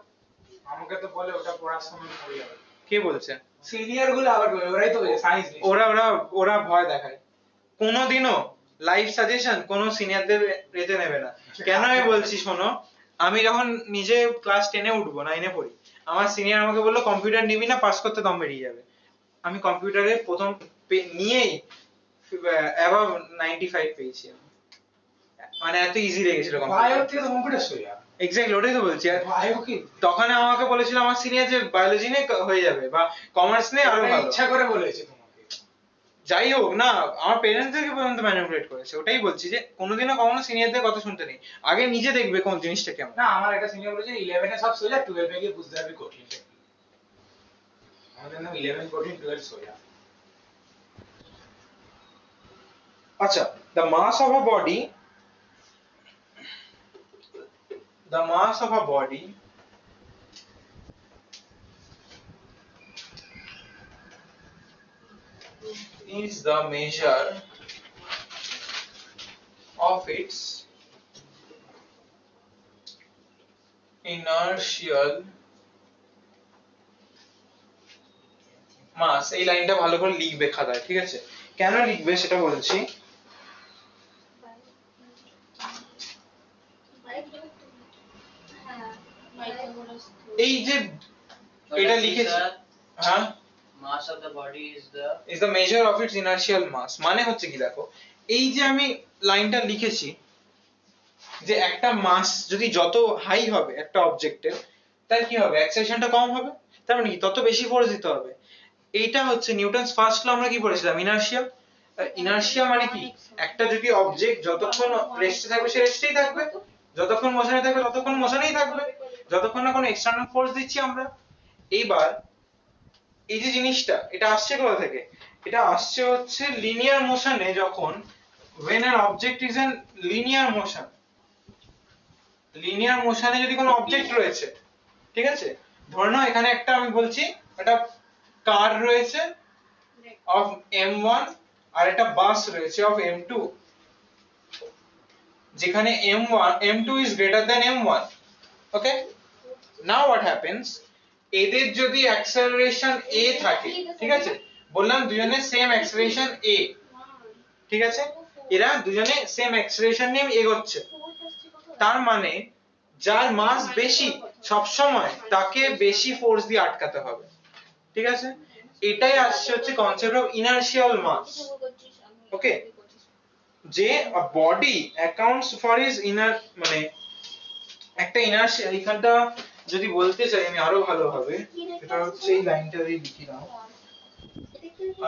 আমাকে তো বলে ওটা পড়ার সময় পড়ে যাবে। কে বলছে? সিনিয়র গুলো আবার বলে, ওরাই তো সায়েন্স নিয়ে। ওরা ওরা ওরা ভয় দেখায়। কোনোদিনও লাইভ সাজেশন কোনো সিনিয়রদের রেতে নেবে না। কেন আমি বলছি শোনো, আমি যখন নিজে ক্লাস 10 এ উঠবো, 9 এ পড়ি, আমার সিনিয়র আমাকে বললো কম্পিউটার নিবি না, পাস করতে দম বেরিয়ে যাবে। আমি কম্পিউটারে প্রথম নিয়েই অ্যাবাভ 95 পেয়েছি আমি। মানে এত ইজি লেগেছিল বায়ো কম্পিউটার। থেকে তো কম্পিউটার সোজা। এক্স্যাক্টলি, ওটাই তো বলছি। আর বায়ো কি তখন আমাকে বলেছিল আমার সিনিয়র যে বায়োলজি নিয়ে হয়ে যাবে বা কমার্স নিয়ে আরো ভালো। ইচ্ছা করে বলেছে তোমাকে? যাই হোক না, আমার পেরেন্টসদেরকে পর্যন্ত ম্যানিপুলেট করেছে। ওটাই বলছি যে কোনোদিনও কখনো সিনিয়রদের কথা শুনতে নেই, আগে নিজে দেখবে কোন জিনিসটা কেমন। না, আমার একটা সিনিয়র বলেছে 11 এ সব সোজা, 12 এ গিয়ে বুঝতে হবে কঠিন। আমাদের নাম 11 কঠিন, 12 সোজা। আচ্ছা, the mass of a body is the measure of its inertial mass। এই লাইনটা ভালো করে লিখবে খাতায়, ঠিক আছে? কেন লিখবে সেটা বলছি। এই যে এটা লিখেছি, হ্যাঁ, mass of the body is the measure of its inertial mass, মানে হচ্ছে কি, দেখো এই যে আমি লাইনটা লিখেছি, যে একটা মাস যদি যত হাই হবে একটা অবজেক্টের, তার কি হবে, অ্যাক্সেলারেশনটা কম হবে। তার মানে কি তত বেশি ফোর্স দিতে হবে। এইটা হচ্ছে নিউটনস ফার্স্ট ল, আমরা কি পড়েছিলাম, ইনারশিয়া। ইনারশিয়া মানে কি, একটা যদি অবজেক্ট যতক্ষণ রেস্টে থাকবে সে রেস্টেই থাকবে, যতক্ষণ মোশনে থাকবে ততক্ষণ মোশনেই থাকবে, যতক্ষণ না কোনো এক্সটার্নাল ফোর্স দিচ্ছি আমরা। এইবার এই যে জিনিসটা, এটা আসছে কোথা থেকে, এটা আসছে হচ্ছে লিনিয়ার মোশনে, যখন when an object is in linear motion, linear মোশনে যদি কোনো অবজেক্ট রয়েছে, ঠিক আছে, ধরে নাও এখানে একটা, আমি বলছি একটা কার রয়েছে of m1 আর একটা বাস রয়েছে of m2, যেখানে m2 is greater than m1, okay, now what happens, এদের যদি অ্যাক্সেলারেশন a থাকে, ঠিক আছে, বললাম দুজনে সেম অ্যাক্সেলারেশন a, ঠিক আছে, এরা দুজনে সেম অ্যাক্সেলারেশন নিয়ে এগোচ্ছে, তার মানে যার মাস বেশি সব সময় তাকে বেশি ফোর্স দিয়ে আটকাতে হবে, ঠিক আছে, এটাই আসছে হচ্ছে কনসেপ্ট অফ ইনারশিয়াল মাস। ওকে, যে body accounts for his inner, মানে একটা ইনারশিয়া, এইখানটা যদি বলতে চাই আমি আরো ভালোভাবে, এটা হচ্ছে এই লাইনটা যদি লিখি নাও,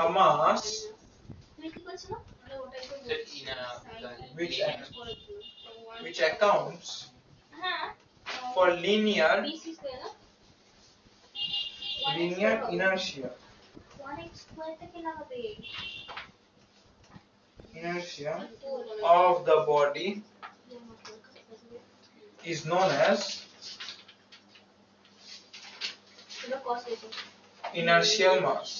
a mass which accounts for linear inertia of the body is known as inertial mass.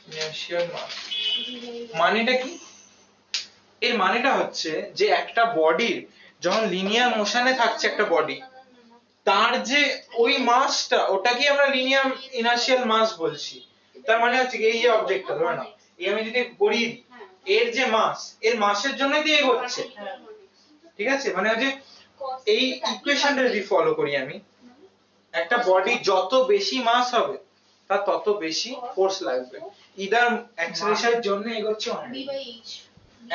Inertial mass মানেটা কি, এর মানেটা হচ্ছে যে একটা বডির যখন লিনিয়ার মোশনে থাকছে একটা বডি, তার যে ওই মাসটা, ওটাকে আমরা লিনিয়ার ইনার্শিয়াল মাস বলছি। তার মানে হচ্ছে এই যে অবজেক্টটা ধরে নাও, এই আমি যদি করি, এর যে মাস, এর মাসের জন্যই তো এগোচ্ছে, ঠিক আছে, মানে ওই যে এই ইকুয়েশনটা যদি ফলো করি আমি, একটা বডি যত বেশি মাস হবে তার তত বেশি ফোর্স লাগবে, ইদার অ্যাক্সেলারেশন জন্য এগোচ্ছে অনেক।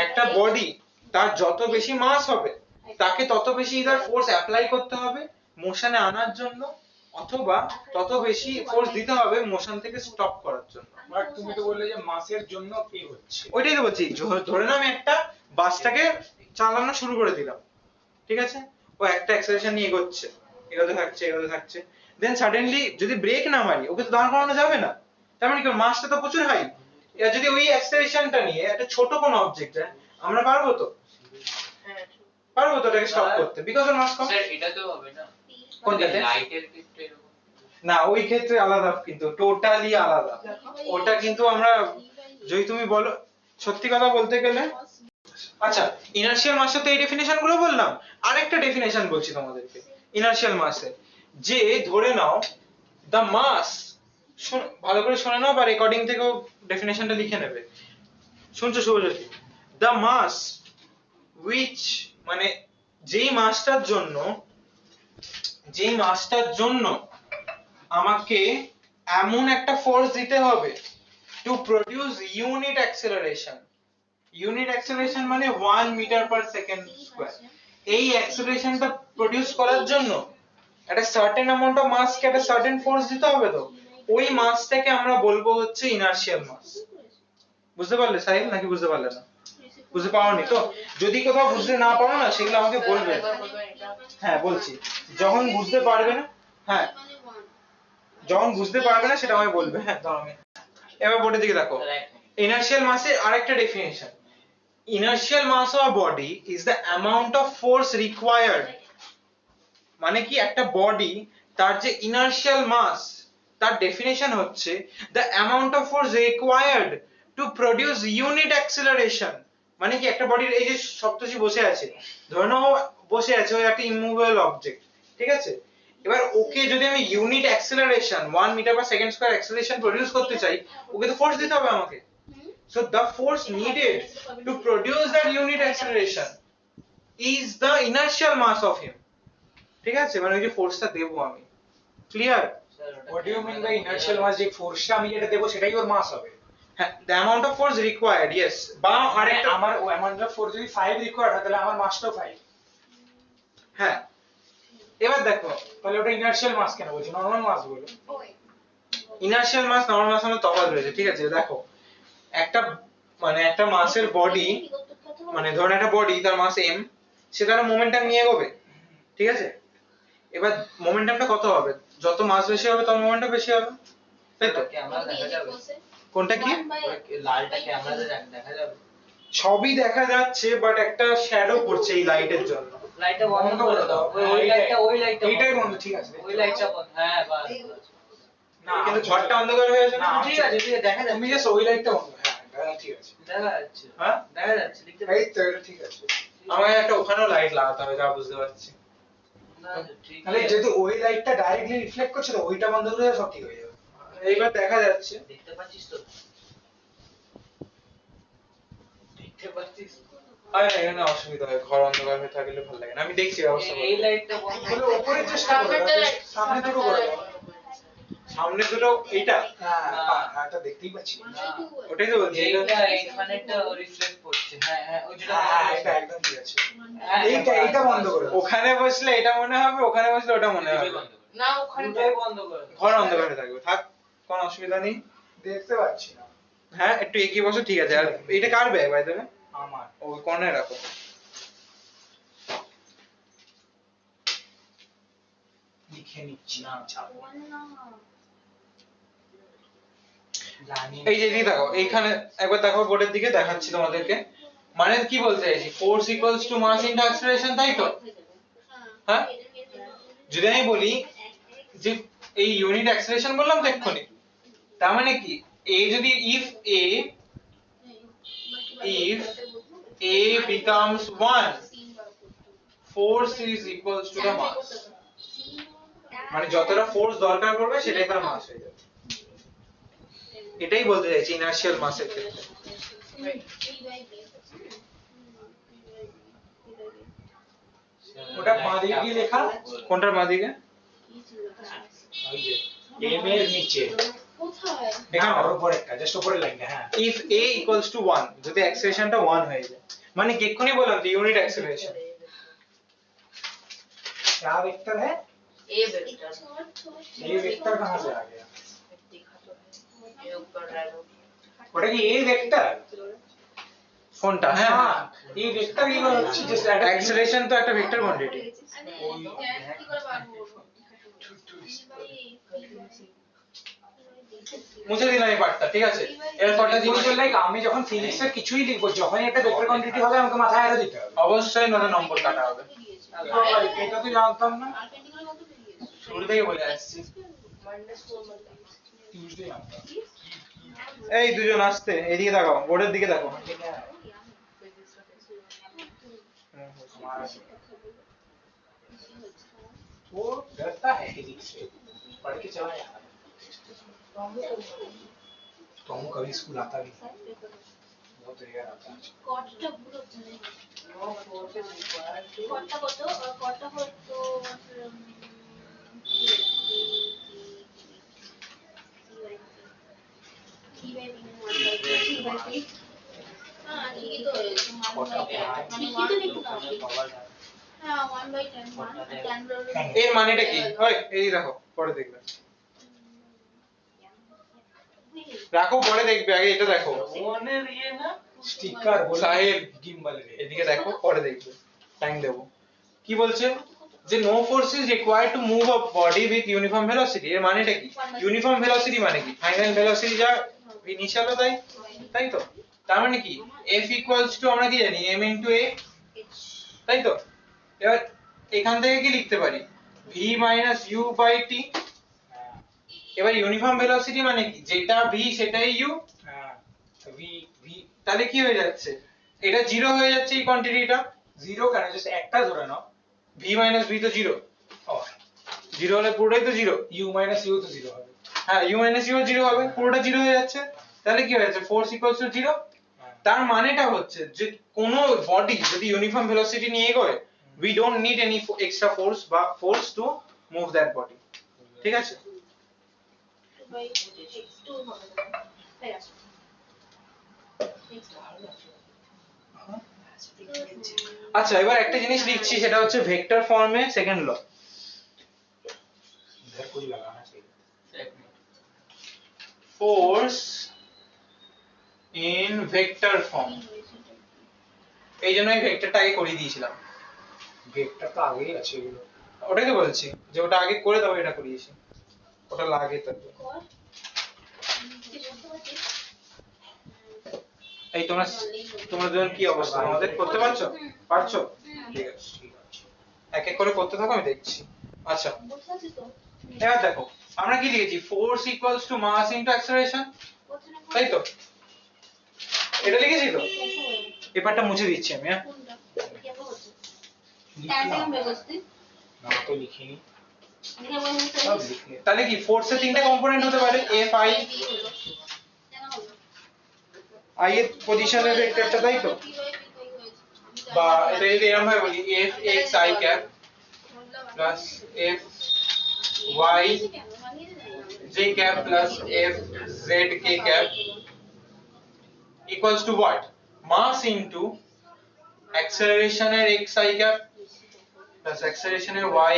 একটা বডি তার যত বেশি মাস হবে তাকে তত বেশি ইদার ফোর্স অ্যাপ্লাই করতে হবে মোশনে আনার জন্য, অথবা তত বেশি ফোর্স দিতে হবে মোশন থেকে স্টপ করার জন্য। বাট তুমি তো বললে যে মাসের জন্য পে হচ্ছে। ওইটাই তো বলছি, ধরে নাও আমি একটা বাসটাকে চালানো শুরু করে দিলাম, ঠিক আছে, ও একটা অ্যাক্সেলারেশন নিয়ে এগোচ্ছে, এগোতে থাকছে, দেন সাডেনলি যদি ব্রেক না মারি ওকে তো দাঁড় করানো যাবে না, তার মানে কি মাসটা তো প্রচুর হাই, এর যদি ওই অ্যাক্সেলারেশনটা নিয়ে একটা ছোট কোনো অবজেক্ট আমরা পারবো তো, পারবো তো এটাকে স্টপ করতে, because or mass com. Sir এটা তো হবে না, কোনটাতে? লাইটের ক্ষেত্রে এরকম না, ওই ক্ষেত্রে আলাদা, কিন্তু টোটালি আলাদা, ওটা কিন্তু আমরা যদি তুমি বলো, সত্যি কথা বলতে গেলে, আচ্ছা ইনার্শিয়াল মাসের তো এই ডেফিনেশন গুলো বললাম, আরেকটা ডেফিনেশন বলছি তোমাদেরকে ইনার্শিয়াল মাসের, যে ধরে নাও দ্য মাস, ভালো করে শুনে নাও বা রেকর্ডিং থেকেও ডেফিনেশনটা লিখে নেবে, শুনছো শুভজ্যোতি, দ্য মাস উইচ, মানে যেই মাসটার জন্য আমাকে এমন একটা ফোর্স দিতে হবে to produce unit acceleration, unit acceleration মানে 1 মিটার পার সেকেন্ড স্কয়ার, এই অ্যাক্সেলারেশনটা প্রডিউস করার জন্য একটা সার্টেন অ্যামাউন্ট অফ মাসকে একটা সার্টেন ফোর্স দিতে হবে, তো ওই মাসটাকে আমরা বলবো হচ্ছে ইনার্শিয়াল মাস। বুঝতে পারলে সাহিল, নাকি বুঝতে পারলে না? বুঝতে পারোনি তো? যদি কোথাও বুঝতে না পারো না সেগুলো আমাকে বলবে। হ্যাঁ বলছি, যখন বুঝতে পারবে না, হ্যাঁ যখন বুঝতে পারবে না সেটা আমাকে বলবে। হ্যাঁ দাঁড়াও, আমি এবার বোর্ডের দিকে দেখো, ইনার্শিয়াল মাসের আরেকটা definition, inertial mass of a body is the amount of force required, মানে কি একটা বডি তার যে inertial mass, তার ডেফিনেশন হচ্ছে the amount of force required to produce unit acceleration, মানে কি একটা বডির, এই যে সপ্তর্ষি বসে আছে, ধরে নাও বসে আছে, ওই একটা ইমুভেবল অবজেক্ট, ঠিক আছে, এবার ওকে যদি আমি unit acceleration 1 metre per second square acceleration produce করতে চাই, ওকে তো ফোর্স দিতে হবে আমাকে, so the force needed to produce that unit acceleration is the inertial mass of him, ঠিক আছে, মানে ওই যে ফোর্সটা দেব আমি, clear? What do you mean by inertial mass? যে ফোর্সটা আমি যেটা দেব সেটাই ওর মাস হবে? হ্যাঁ, the amount of force required, yes, বা আরেকটা, আমার অ্যামাউন্ট অফ ফোর্স যদি 5 রিকোয়ার্ড হয় তাহলে আমার মাসটাও 5। হ্যাঁ এবার দেখো তাহলে ওটা ইনার্শিয়াল মাস কেন বলছি, নরমাল মাস বলো। ইনার্শিয়াল মাস নরমাল মাসের মধ্যে তফাৎ রয়েছে, ঠিক আছে? দেখো একটা মানে একটা মাসের বডি, মানে ধরুন একটা বডি তার মাস m, সে তার মোমেন্টাম নিয়ে এগোবে, ঠিক আছে? এবার মোমেন্টামটা কত হবে? যত মাস বেশি হবে তত মোমেন্টাম বেশি হবে, তাই তো? ক্যামেরা দেখা যাবে, কোনটা কি? ওই লালটা ক্যামেরাতে দেখা যাবে। সবই দেখা যাচ্ছে বাট একটা শ্যাডো পড়ছে এই লাইটের জন্য। লাইটটা বন্ধ করে দাও, ওই লাইটটা এইটাই বন্ধ, ঠিক আছে। ওই লাইটটা বন্ধ, হ্যাঁ বাস বাস। না কিন্তু ঘরটা অন্ধকার হয়ে আছে না? না, ঠিক আছে, ঠিক আছে, দেখা তুমি যাচ্ছে, জাস্ট ওই লাইটটা বন্ধ, হ্যাঁ ঠিক আছে। দেখা যাচ্ছে, হ্যাঁ দেখা যাচ্ছে, দেখতে এই পাচ্ছি। তো এটা ঠিক আছে। আমায় একটা ওখানেও লাইট লাগাতে হবে, যা বুঝতে পারছি। না, ঠিক তাহলে আছে। যেহেতু ওই লাইটটা ডাইরেক্টলি রিফ্লেক্ট করছে, তো ওইটা বন্ধ করে দিলে সব ঠিক হয়ে যাবে। এইবার দেখা যাচ্ছে। দেখতে পাচ্ছিস তো? দেখতে পাচ্ছিস? আরে না, এখানে অসুবিধা হয়, ঘর অন্ধকার হয়ে থাকলে ভালো লাগে না। আমি দেখছি ব্যবস্থা করবো। এই লাইটটা বন্ধ তাহলে উপরে চেষ্টা করো, সামনে দুটো করে দাও। সামনে দুটো এইটা, হ্যাঁ হ্যাঁ, এটা দেখতেই পাচ্ছি। না, ওটাই তো বলছি। এইটা এইখানেটা রিফ্লেক্ট করছে, হ্যাঁ হ্যাঁ, ওই যেটা হ্যাঁ এটা একদম ঠিক আছে। হ্যাঁ, এইটা বন্ধ করে দাও। ওখানে বসলে এটা মনে হবে, ওখানে বসলে ওটা মনে হবে। না, ওখানটাই বন্ধ করে দাও। ঘর অন্ধকার হয়ে থাকবে, থাক, কোনো অসুবিধা নেই। দেখতে পাচ্ছি না হ্যাঁ একটু এগিয়ে বসো, ঠিক আছে। আর এটা কার ব্যাগ বাই দেবে? আমার। ওই কর্নারে রাখো। লিখে নিচ্ছি না, চাপ। জানি এই যে এদিকে দেখো, এইখানে একবার দেখো, বোর্ডের দিকে দেখাচ্ছি তোমাদেরকে। মানে কি বলতে চাইছি, force equals to mass into acceleration, তাই তো? হ্যাঁ, যদি আমি বলি যে এই ইউনিট অ্যাক্সিলারেশন বললাম তো এক্ষুনি, তার মানে কি a যদি if a becomes 1, force is equals to the mass, মানে যতটা ফোর্স দরকার পড়বে সেটাই তার মাস হয়ে যাবে। এটাই বলতে চাইছি ইনার্শিয়াল মাসের ক্ষেত্রে। ওটা বাঁ দিকে কি লেখা? কোনটার বাঁদিকে? ওই যে এম এর নিচে, এখানে ওর উপরেরটা, জাস্ট উপরের লাইনটা। হ্যাঁ if a equals to 1, যদি অ্যাক্সিলারেশনটা 1 হয়ে যায়, মানে কি এক্ষুনি বললাম যে ইউনিট অ্যাক্সিলারেশন। क्या वेक्टर है? ए वेक्टर ये वेक्टर कहाँ से आ गया? दिखा तो है, ये ऊपर एरो। ওটা কি এ ভেক্টর? কোনটা? হ্যাঁ হ্যাঁ এই ভেক্টর কি হচ্ছে, জাস্ট একটা অ্যাক্সিলারেশন তো একটা ভেক্টর কোয়ান্টিটি। মুছে দিলাম এই পার্টটা, ঠিক আছে? এর পার্টটা জিনিস জিনিস লাইক আমি যখন ফিজিক্সের কিছুই লিখবো, যখনই একটা ভেক্টর কোয়ান্টিটি হবে আমাকে মাথায় আরো দিতে হবে। অবশ্যই নটা নম্বর কাটা হবে। এটা তো জানতাম না, শুরু থেকে বলে আসছি। টিউসডে জানতাম। এই দুজন আসতে, এদিকে তাকাও, বোর্ডের দিকে দেখো। वो डरता है फिजिक्स से, पढ़ के चला यार। तो हम कभी स्कूल आता भी नहीं, बहुत रेयर आता है। কতটা ভুল হচ্ছে না কতটা কত কতটা হতো হ্যাঁ ঠিকই তো ঠিকই তো লিখতে হবে। হ্যাঁ 1/10 10 এর মানেটা কি? ওই এই দেখো, পরে দেখবে। রাখো, পরে দেখবে, আগে এটা দেখো। ওনের ইয়ে না, स्टिकर बोला साहिब। गिम्बल में। এদিকে দেখো, পরে দেখবে, টাইম দেবো। কি বলছে যে no force is required to move a body with uniform velocity. এর মানেটা কি? ইউনিফর্ম ভেলোসিটি মানে কি? ফাইনাল ভেলোসিটি যা ইনিশিয়াল তাই, তাই তো? তার মানে কি f ইকুয়ালস টু, আমরা কি জানি, m ইনটু a, তাই তো? এবার এখান থেকে কি লিখতে পারি? v minus u by t। এবার ইউনিফর্ম ভেলোসিটি মানে কি? যেটা v সেটাই u। हाँ वी वी তাহলে কি হয়ে যাচ্ছে? এটা জিরো হয়ে যাচ্ছে এই কোয়ান্টিটিটা। जीरो का ना, जैसे একটা ধরে নাও, v মাইনাস v তো জিরো, ও জিরো হলে পুরোটাই তো জিরো। u মাইনাস u তো জিরো হবে। হ্যাঁ, u মাইনাস u জিরো হবে, পুরোটা জিরো হয়ে যাচ্ছে। তাহলে কি হয়ে যাচ্ছে? Force equals two zero. তার মানেটা হচ্ছে যে কোনো বডি যদি ইউনিফর্ম ভেলোসিটি নিয়ে এগোয়, we don't need any extra force বা force to move that body, ঠিক আছে? আচ্ছা, এবার একটা জিনিস লিখছি, সেটা হচ্ছে ভেক্টর ফর্মে সেকেন্ড ল। Vector form. এই জন্য আমি ভেক্টরটা আগে করে দিয়েছিলাম। ভেক্টর তো আগেই আছে এগুলো। ওটাই তো বলছি যে ওটা আগে করে তবে এটা করিয়েছি, ওটা লাগে তো। এই তোমরা তোমরা দুজন কি অবস্থা, তোমাদের করতে পারছো? পারছো? ঠিক আছে, এক এক করে করতে থাকো, আমি দেখছি। আচ্ছা এবার দেখো আমরা কি লিখেছি, force equals to mass into acceleration, তাই তো? এটা লিখেছি তো, পেপারটা মুছে দিচ্ছি আমি। হ্যাঁ না তো লিখিনি, সব লিখে। তাহলে কি ফোর্সের তিনটে কম্পোনেন্ট হতে পারে, এফ আই, আই এর পজিশনের ভেক্টরটা, তাই তো? বা এটা যদি এরকম ভাবে বলি, F X I cap plus F Y j cap plus f z k cap equals to what? Mass into acceleration এর x I cap plus acceleration এর y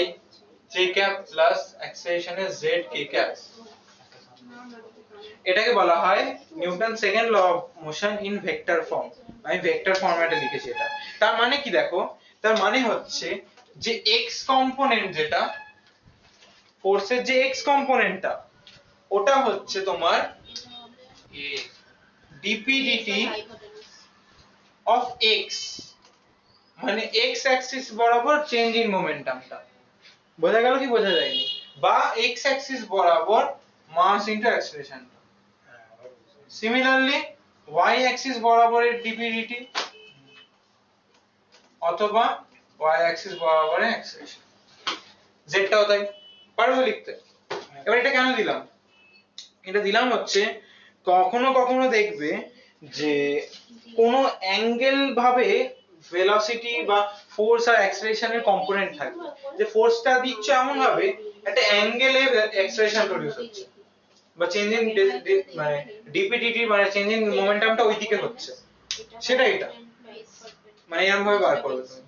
j cap plus acceleration এর z k cap। এটাকে বলা হয় Newton second law of motion in vector form. আমি vector ফরম্যাটে লিখেছি এটা। তার মানে কি দেখো, তার মানে হচ্ছে যে x কম্পোনেন্ট, যেটা ফোর্সের যে x কম্পোনেন্টটা, ওটা হচ্ছে তোমার dp dt of x, মানে x অ্যাক্সিস বরাবর চেঞ্জ ইন মোমেন্টামটা। বোঝা গেল কি বোঝা যায়নি? বা x অ্যাক্সিস বরাবর মাস ইনটু অ্যাক্সেলারেশনটা। সিমিলারলি y অ্যাক্সিস বরাবর এর dp dt অথবা y অ্যাক্সিস বরাবর এর অ্যাক্সেলারেশন, z টাও তাই। পারবে লিখতে? এবার এটা কেন দিলাম? এটা দিলাম হচ্ছে কখনো কখনো দেখবে যে কোনো অ্যাঙ্গেল ভাবে ভেলোসিটি বা ফোর্স আর অ্যাক্সেলারেশনের কম্পোনেন্ট থাকবে, যে ফোর্সটা দিচ্ছে এমন ভাবে একটা অ্যাঙ্গেলে অ্যাক্সেলারেশন প্রডিউস হচ্ছে, বা চেঞ্জ ইন মানে ডিপিডিটি মানে চেঞ্জ ইন মোমেন্টামটা ওই দিকে হচ্ছে, সেটা এটা মানে এরকম ভাবে বার করবে তুমি।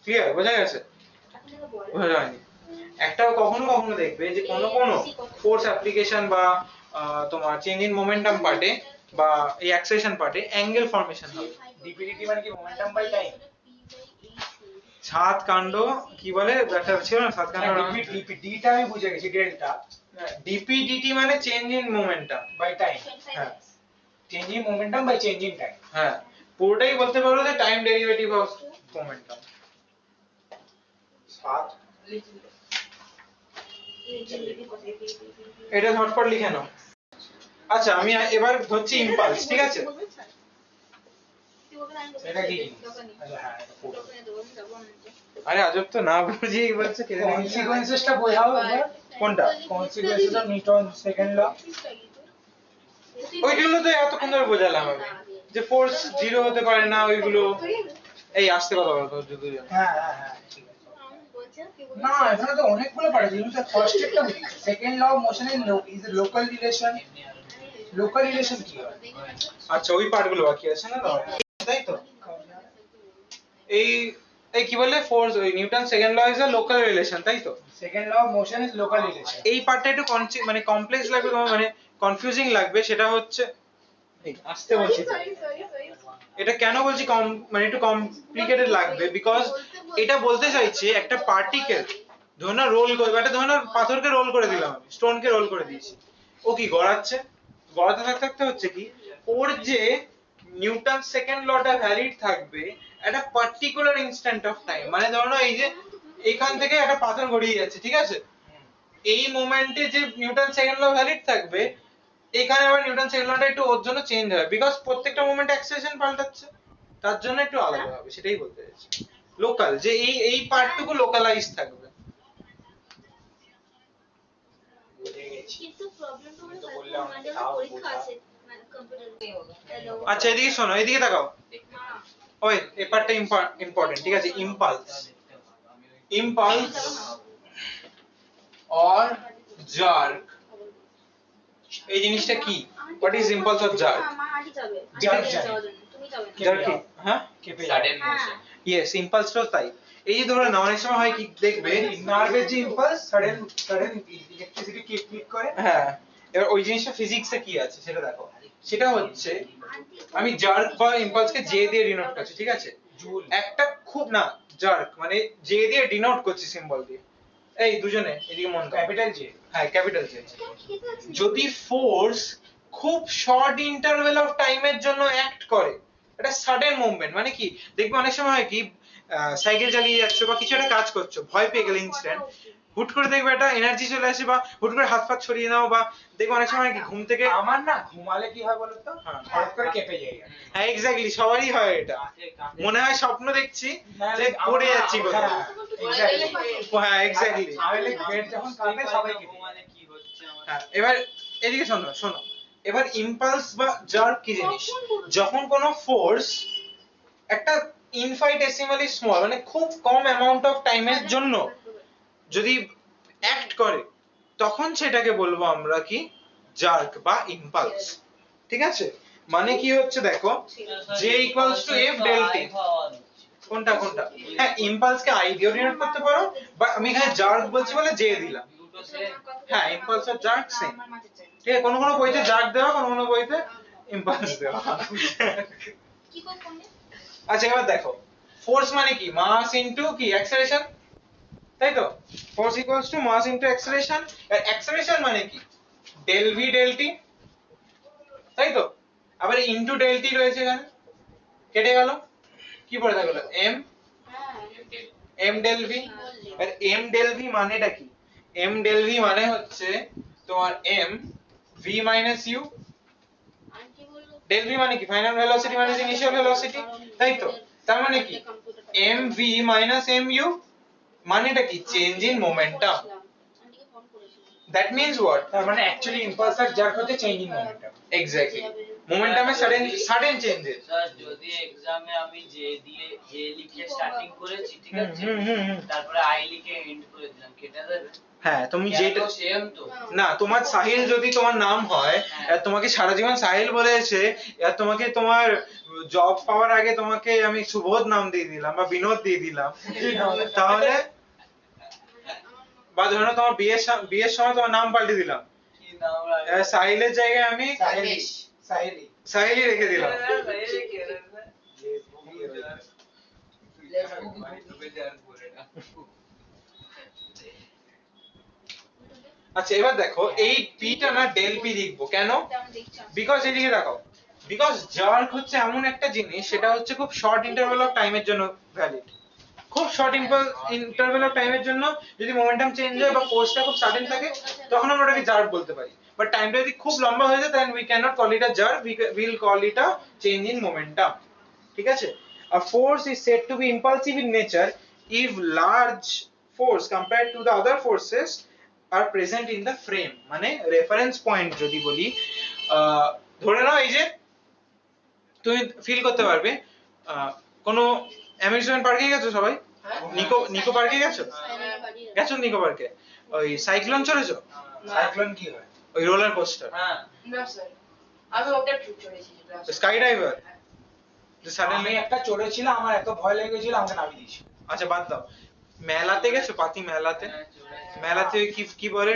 ক্লিয়ার? বোঝা গেছে? বোঝা যায়নি? একটা কখনো কখনো দেখবে যে কোনো ফোর্স অ্যাপ্লিকেশন বা তোমার চেঞ্জ ইন মোমেন্টাম পার্টে বা এই অ্যাক্সেলারেশন পার্টে অ্যাঙ্গেল ফর্মেশন হবে। ডিপিডিটি মানে কি, মোমেন্টাম বাই টাইম? সাত কাণ্ড কি বলে একটা ছিল না, সাত কাণ্ড। ডিটা আমি বুঝে গেছি, ডেল্টা। ডিপিডিটি মানে change in momentum by time, হ্যাঁ change in momentum by change in time. হ্যাঁ, পুরোটাই বলতে পারো যে টাইম ডেরিভেটিভ অফ মোমেন্টাম। সাত এটা ঝটপট লিখে নাও। আচ্ছা আমি এবার ধরছি ইম্পালস, ঠিক আছে? এটা কি? আচ্ছা হ্যাঁ, এটা পুরো। আরে আজব তো, না বুঝিয়ে বলছে কেন? কনসিকোয়েন্সেসটা বোঝাও একবার। কোনটা? Consequences of Newton second law. ওইগুলো তো এতক্ষণ ধরে বোঝালাম আমি, যে ফোর্স জিরো হতে পারে না ওইগুলো। এই আস্তে কথা বলো তো যদি। হ্যাঁ হ্যাঁ হ্যাঁ, ঠিক আছে। না, এখানে তো অনেকগুলো পারে। তুমি তো ফার্স্ট একটা second law of motion is local relation. Local relation কি হয়? আচ্ছা ওই পার্টগুলো বাকি আছে না, তাই তো? এই এই কি বলে, ফোর্স, ওই Newton second law is a local relation, তাই তো? Second law of motion is local relation. এই পার্টটা একটু মানে কমপ্লেক্স লাগবে তোমার, মানে কনফিউজিং লাগবে। সেটা হচ্ছে এই আস্তে বলছি তো। এটা কেন বলছি মানে একটু কমপ্লিকেটেড লাগবে, বিকজ এটা বলতে চাইছে একটা পার্টিকেল, ধরো না রোল করে, একটা ধরো না পাথরকে রোল করে দিলাম আমি, স্টোনকে রোল করে দিয়েছি, ও কি গড়াচ্ছে, গড়াতে থাকতে থাকতে হচ্ছে কি, ওর যে নিউটন সেকেন্ড লটা ভ্যালিড থাকবে একটা পার্টিকুলার ইনস্ট্যান্ট অফ টাইম। মানে ধরো না এই যে এখান থেকে একটা পাথর গড়িয়ে যাচ্ছে, ঠিক আছে? এই মোমেন্টে যে নিউটন সেকেন্ড ল ভ্যালিড থাকবে, এখানে আবার নিউটন সেকেন্ড লটা একটু ওর জন্য চেঞ্জ হবে, বিকজ প্রত্যেকটা মোমেন্টে অ্যাক্সেলারেশন পাল্টাচ্ছে, তার জন্য একটু আলাদা হবে, সেটাই বলতে চাইছি। লোকাল, যে এই পার্টটুকু লোকালাইজ থাকবে। কিন্তু প্রবলেমটা হলো আমাদের পরীক্ষা আছে মানে কম্পিউটার। আচ্ছা এদিকে শোনো, এদিকে তাকাও। ওই এই পার্টটা ইম্পর্টেন্ট, ঠিক আছে? ইম্পালস, ইম্পালস অর জার্ক, এই জিনিসটা কি? What is impulse or jerk? Jerk তুমি যাবে জার্ক কি? হ্যাঁ, কেঁপে সাডেন যাবে। মোশন। ইয়েস, ইম্পালসটাও তাই। এই যে ধরো না অনেক সময় হয় কি দেখবে, নার্ভের যে ইম্পালস সাডেন ইলেকট্রিসিটি ক্লিক করে। হ্যাঁ এবার ওই জিনিসটা ফিজিক্সে কি আছে সেটা দেখো, সেটা হচ্ছে আমি জার্ক বা ইম্পালসকে জে দিয়ে ডিনোট করছি, ঠিক আছে? জুল। একটা খুব না, জার্ক মানে জে দিয়ে ডিনোট করছি সিম্বল দিয়ে। এই দুজনে এদিকে মন দাও। Capital J. হ্যাঁ ক্যাপিটাল জে। যদি ফোর্স খুব শর্ট ইন্টারভ্যাল অফ টাইমের জন্য অ্যাক্ট করে, এটা সাডেন মুভমেন্ট, মানে কি দেখবে অনেক সময় হয় কি সাইকেল চালিয়ে যাচ্ছ বা কিছু একটা কাজ করছো, ভয় পেয়ে গেলে ইনস্ট্যান্ট হুট করে দেখবে একটা এনার্জি চলে আসে, বা হুট করে হাত পা ছড়িয়ে নাও, বা দেখবে অনেক সময় কি ঘুম থেকে আমার না ঘুমালে কি হয় বলতো, হ্যাঁ। হঠাৎ করে কেঁপে যায়। হ্যাঁ এক্স্যাক্টলি, সবারই হয় এটা, মনে হয় স্বপ্ন দেখছি যে পড়ে যাচ্ছি কোথাও। হ্যাঁ এক্স্যাক্টলি। তাহলে পেট যখন কাঁপে সবাই কেঁপে যায়। মানে কি হচ্ছে আমার হ্যাঁ এবার এদিকে শোনো শোনো, এবার ইম্পালস বা জার্ক কি জিনিস, যখন কোনো ফোর্স একটা ইনফাইনিটেসিমালি স্মল মানে খুব কম অ্যামাউন্ট অফ টাইমের জন্য যদি অ্যাক্ট করে, তখন সেটাকে বলবো আমরা কি জার্ক বা ইম্পালস, ঠিক আছে? মানে কি হচ্ছে দেখো, j equals to f del t, কোনটা কোনটা, হ্যাঁ ইম্পালসকে i দিয়ে ডিনোট করতে পারো, বা আমি এখানে জার্ক বলছি বলে j দিলাম। হ্যাঁ ইম্পালস আর জার্ক সেম, ঠিক আছে? কোনো কোনো বইতে জার্ক দেওয়া, কোনো কোনো বইতে ইম্পালস দেওয়া। কি করবে? আচ্ছা এবার দেখো, ফোর্স মানে কি মাস ইনটু কি অ্যাক্সেলারেশন, তাই তো? Force equals to mass into acceleration, আর অ্যাক্সেলারেশন মানে কি ডেল ভি ডেল টি, তাই তো? আবার ইনটু ডেল টি রয়েছে এখানে, কেটে গেল, কি পড়ে থাকলো এম, এম ডেল ভি। আর এম ডেল ভি মানেটা কি, এম ডেল ভি মানে হচ্ছে তোমার M V minus U, aunty বললো ডেল ভি মানে কি final velocity minus initial velocity, তাই তো? তার মানে কি M V minus M U, মানেটা কি চেঞ্জ ইন মোমেন্টাম। আন্টিকে ফোন করেছিলাম। দ্যাট মিন্স হোয়াট, তার মানে অ্যাকচুয়ালি ইম্পালস আর জার্ক হচ্ছে চেঞ্জিং মোমেন্টাম। এক্স্যাক্টলি মোমেন্টামে সাডেন চেঞ্জেস। স্যার যদি এক্সামে আমি জে লিখে স্টার্টিং করেছি, ঠিক আছে, তারপরে আই লিখে এন্ড করে দিলাম, কেটে দেবে? হ্যাঁ তুমি যেটা সেম তো। না, তোমার সাহিল যদি তোমার নাম হয়, আর তোমাকে সারা জীবন সাহিল বলেছে, আর তোমাকে তোমার জব পাওয়ার আগে তোমাকে আমি সুবোধ নাম দিয়ে দিলাম বা বিনোদ দিয়ে দিলাম, তাহলে বা ধরো তোমার বিয়ের সময় তোমার নাম পাল্টে দিলাম, কি নাম রাখবো? সাহিলের জায়গায় আমি সাহেলি। সাহেলি। সাহিলই রেখে দিলাম। আচ্ছা এবার দেখো এই পিটা না ডেল পি লিখবো কেন, বিকজ এদিকে দেখো, বিকজ জার্ক হচ্ছে এমন একটা জিনিস, সেটা হচ্ছে খুব শর্ট ইন্টারভ্যাল অফ টাইমের জন্য ভ্যালিড, খুব শর্ট ইন্টারভ্যাল অফ টাইমের জন্য যদি মোমেন্টাম চেঞ্জ হয় বা ফোর্সটা খুব সাডেন থাকে, তখন আমরা ওটাকে জার্ক বলতে পারি। বাট টাইমটা যদি খুব লম্বা হয়ে যায়, then we can not call it a jerk, we will call it a change in momentum, ঠিক আছে? A force is said to be impulsive in nature if large force compared to the other forces are present in the frame, মানে reference point যদি বলি, ধরে নাও এই যে তুমি feel করতে পারবে কোনো অ্যামিউজমেন্ট পার্কে গেছো সবাই, নিকো পার্কে গেছো, গেছো নিকো পার্কে, ওই সাইক্লোন চড়েছো, সাইক্লোন কি হয়? ওই রোলার কোস্টার, হ্যাঁ না স্যার, আমি ওটা চড়েছি। স্কাই ডাইভার, আমি সাডেনলি, একটা চড়েছিলাম, আমার এত ভয় লেগেছিল আমাকে নামিয়ে দিয়েছিল। আচ্ছা বাদ দাও, মেলাতে গেছো, পাতি মেলাতে, মেলাতে ওই কি বলে,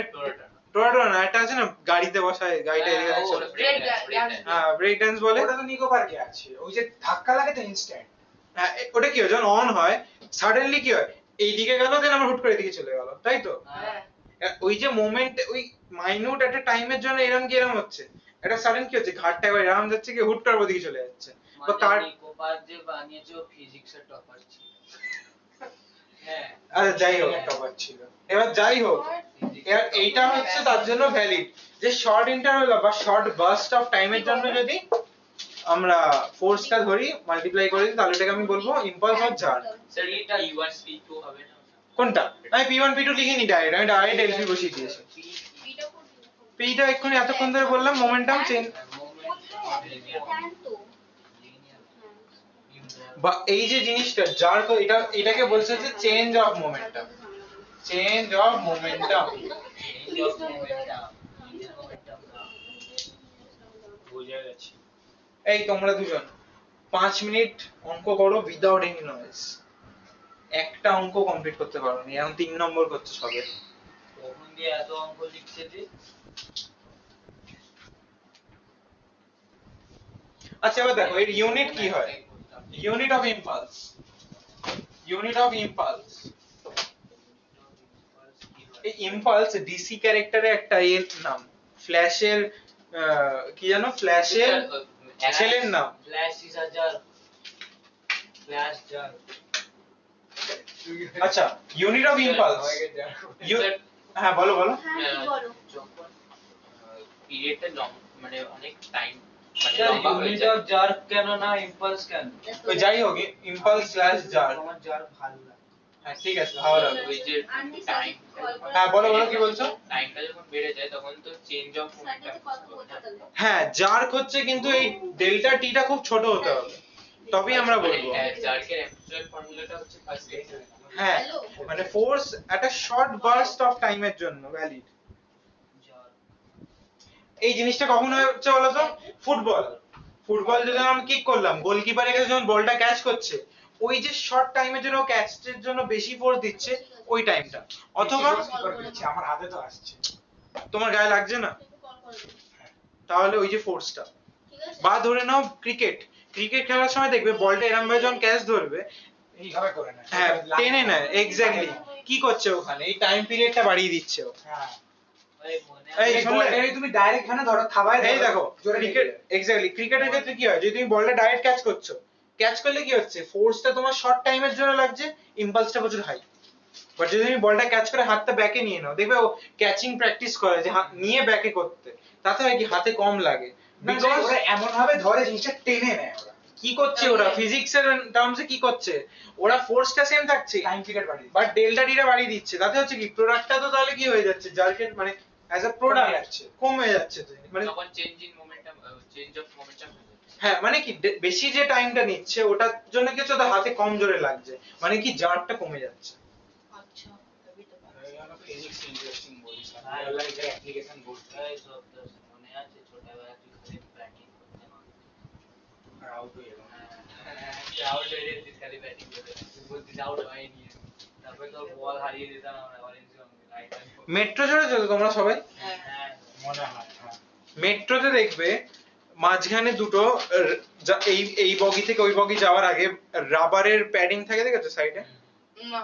টোরাটো না, একটা আছে না গাড়িতে বসায়, গাড়িটা এদিকে আছে, হ্যাঁ ব্রেক ড্যান্স বলে, ওটা তো নিকো পার্কে আছে, ওই যে ধাক্কা লাগে তো ইনস্ট্যান্ট। হ্যাঁ ওটা কি হয় যখন অন হয়, সাডেনলি কি হয় এইদিকে গেল, দেন আবার হুট করে এদিকে চলে গেল, তাই তো? ওই যে মোমেন্ট, ওই মাইনিউট একটা টাইমের জন্য এরকম কি এরকম হচ্ছে, একটা সাডেন কি হচ্ছে, ঘাটটা একবার এরকম যাচ্ছে কি হুট করে ওদিকে চলে যাচ্ছে, বা কার, নিকোপার যে বানিয়েছে ও ফিজিক্সের টপার ছিল। হ্যাঁ আচ্ছা যাই হোক, টপার ছিল। এবার যাই হোক, এবার এইটা হচ্ছে তার জন্য ভ্যালিড যে শর্ট ইন্টারভ্যাল বা শর্ট বার্স্ট অফ টাইমের জন্য যদি আমরা ফোর্সটা ধরি, মাল্টিপ্লাই করে দিই, তাহলে এটাকে আমি বলবো ইম্পালস অফ জার্ক। স্যার এটা ইউআর স্পিড 2 হবে না? কোনটা, আমি p1 p2 লিখিনি ডাইরেক্ট, আমি ডাইরেক্ট ডেল বসিয়ে দিয়েছি। পিটা এক্ষুনি এতক্ষণ ধরে বললাম মোমেন্টাম চেঞ্জ, বা এই যে জিনিসটা জার্ক, এটাকে বলছে যে change of momentum, change of momentum. বুঝে গেছি। এই তোমরা দুজন 5 মিনিট অঙ্ক করো উইদাউট এনি নয়েজ, একটা অঙ্ক কমপ্লিট করতে পারোনি, এখন 3 নম্বর করছো সবে। কখন দিয়ে এত অঙ্ক লিখছে যে আচ্ছা এবার দেখো এর ইউনিট কি হয়, unit of impulse, unit of impulse, এই ইম্পালস ডিসি ক্যারেক্টারে একটা এর নাম, ফ্ল্যাশের কি জানো, ফ্ল্যাশের ছেলের নাম। Flash is a jar, Flash jar. আচ্ছা ইউনিট অফ ইম্পালস, হ্যাঁ বলো বলো। হ্যাঁ কি বলো যখন পিরিয়ডটা লং মানে অনেক টাইম মানে স্যার লম্বা হয়ে ইউনিট যায়। অফ জার কেন না ইম্পালস কেন? ওই যাই হোক ইম্পালস স্ল্যাশ জার, আমার জার ভালো লাগে। হ্যাঁ ঠিক আছে ভালো লাগবে। ওই যে আন্টি টাইম, কল করে হ্যাঁ বলো বলো কি বলছো। টাইমটা যখন বেড়ে যায় তখন তো চেঞ্জ অফ স্যারকে মোমেন্টাম। কল করতে তাহলে হ্যাঁ জার্ক হচ্ছে কিন্তু এই ডেল্টা টিটা খুব ছোট হতে হবে তবেই আমরা বলবো। জার্কের অ্যাকচুয়াল ফর্মুলাটা হচ্ছে ফার্স্ট হ্যাঁ মানে ফোর্স একটা শর্ট বার্স্ট অফ টাইমের জন্য ভ্যালিড। এই জিনিসটা কখন হচ্ছে বলতো, ফুটবল, ফুটবল যখন আমি কিক করলাম গোলকিপারের কাছে যখন বলটা ক্যাচ করছে, ওই যে শর্ট টাইমের জন্য ক্যাচের জন্য বেশি ফোর্স দিচ্ছে ওই টাইমটা, অথবা আমার হাতে তো আসছে। তোমার গায়ে লাগছে না, একটু কল করে দিও। তাহলে ওই যে ফোর্সটা। ঠিক আছে বা ধরে নাও ক্রিকেট, ক্রিকেট খেলার সময় দেখবে বলটা এরম ভাবে যখন ক্যাচ ধরবে, এইভাবে করে না। হ্যাঁ টেনে নেয়, এক্স্যাক্টলি কি করছে ওখানে, এই টাইম পিরিয়ডটা বাড়িয়ে দিচ্ছে ও। হ্যাঁ। ওই মনে এই এই শুনলে? বলটা তুমি ডাইরেক্ট খানে ধরো, থাবায় এই দেখো জোরে ক্রিকেট, এক্স্যাক্টলি ক্রিকেটের ক্ষেত্রে কি হয়, যদি তুমি বলটা ডাইরেক্ট ক্যাচ করছো, ক্যাচ করলে কি হচ্ছে, ফোর্সটা তোমার শর্ট টাইমের জন্য লাগছে, ইম্পালসটা প্রচুর হাই। বাট যদি তুমি বলটা ক্যাচ করে হাতটা ব্যাকে নিয়ে নাও, দেখবে ও ক্যাচিং প্র্যাকটিস করে যে হাত নিয়ে ব্যাকে করতে, তাতে হয় কি হাতে কম লাগে। বিকজ বিকজ ওরা এমন ভাবে ধরে জিনিসটা টেনে নেয় ওরা। কি করছে ওরা ফিজিক্সের টার্মসে কি করছে, ওরা ফোর্সটা সেম থাকছে টাইম পিরিয়ড বাড়িয়ে বাট ডেল্টা টিটা বাড়িয়ে দিচ্ছে, তাতে হচ্ছে কি প্রোডাক্টটা তো তাহলে কি হয়ে যাচ্ছে, জার্কের মানে অ্যাজ আ প্রোডাক্ট যাচ্ছে। কমে যাচ্ছে তো, মানে তখন change in momentum, change of momentum হয়ে যায়। হ্যাঁ মানে কি বেশি যে টাইমটা নিচ্ছে ওটার জন্য কিছু ওদের হাতে কম জোরে লাগছে, মানে কি জারটা কমে যাচ্ছে। আচ্ছা তবে তো ফিজিক্স ইন্টারেস্টিং বলিস আর হ্যাঁ। রিয়েল লাইফের অ্যাপ্লিকেশন বলতে এই সব তো মনে আছে ছোটবেলা তুই খালি ব্যাটিং করতে না, আর আউট হয়ে গেল। আউট হয়ে যেতিস খালি ব্যাটিং করতে, তুই বলতিস আউট হয়নি, তারপরে তোর বল হারিয়ে দিতাম আমরা অরেঞ্জ রাইট। মেট্রো চড়েছো তো তোমরা সবাই, হ্যাঁ মনে হয় হ্যাঁ। মেট্রোতে দেখবে মাঝখানে দুটো এই এই বগি থেকে ওই বগি যাওয়ার আগে রাবারের প্যাডিং থাকে, দেখেছো সাইডে? না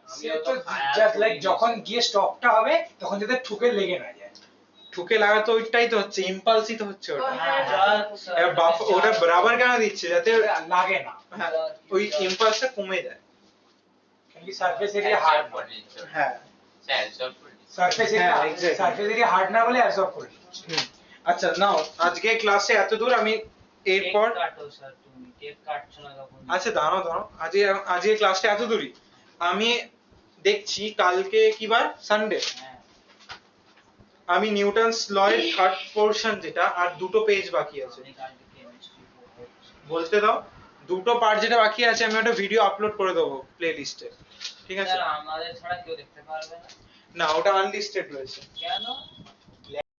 সে তো জাস্ট লাইক যখন গিয়ে স্টপটা হবে তখন যাতে ঠুকে লেগে না যায়। ঠুকে লাগা তো ওইটাই তো হচ্ছে, ইম্পালসই তো হচ্ছে ওটা। হ্যাঁ, এবার ওটা রাবার কেন দিচ্ছে, যাতে লাগে না, হ্যাঁ, ওই ইম্পালসটা কমে যায়। কারণ কি সারফেস এরিয়া হার্ড না। হ্যাঁ সারফেস হ্যাঁ, area exactly. Surface area hard না বলে অ্যাবজর্ব করে নিচ্ছে। হুম। আচ্ছা নাও আজকে ক্লাসে এত দূর, আমি এরপর কেক কাটো স্যার, তুমি কেক কাটছো না তখন। আচ্ছা দাঁড়াও দাঁড়াও, আজকে ক্লাসটা এত দূরই, আমি দেখছি কালকে কি বার, সানডে, হ্যাঁ আমি নিউটনস ল এর থার্ড পোরশন যেটা আর দুটো পেজ বাকি আছে, আমি কালকে কেমিস্ট্রি পড়বো। বলতে দাও, দুটো পার্ট যেটা বাকি আছে আমি ওটা ভিডিও আপলোড করে দেবো প্লে লিস্টে, ঠিক আছে? স্যার আমাদের ছাড়া কেউ দেখতে পারবে না না ওটা আনলিস্টেড রয়েছে। কেন?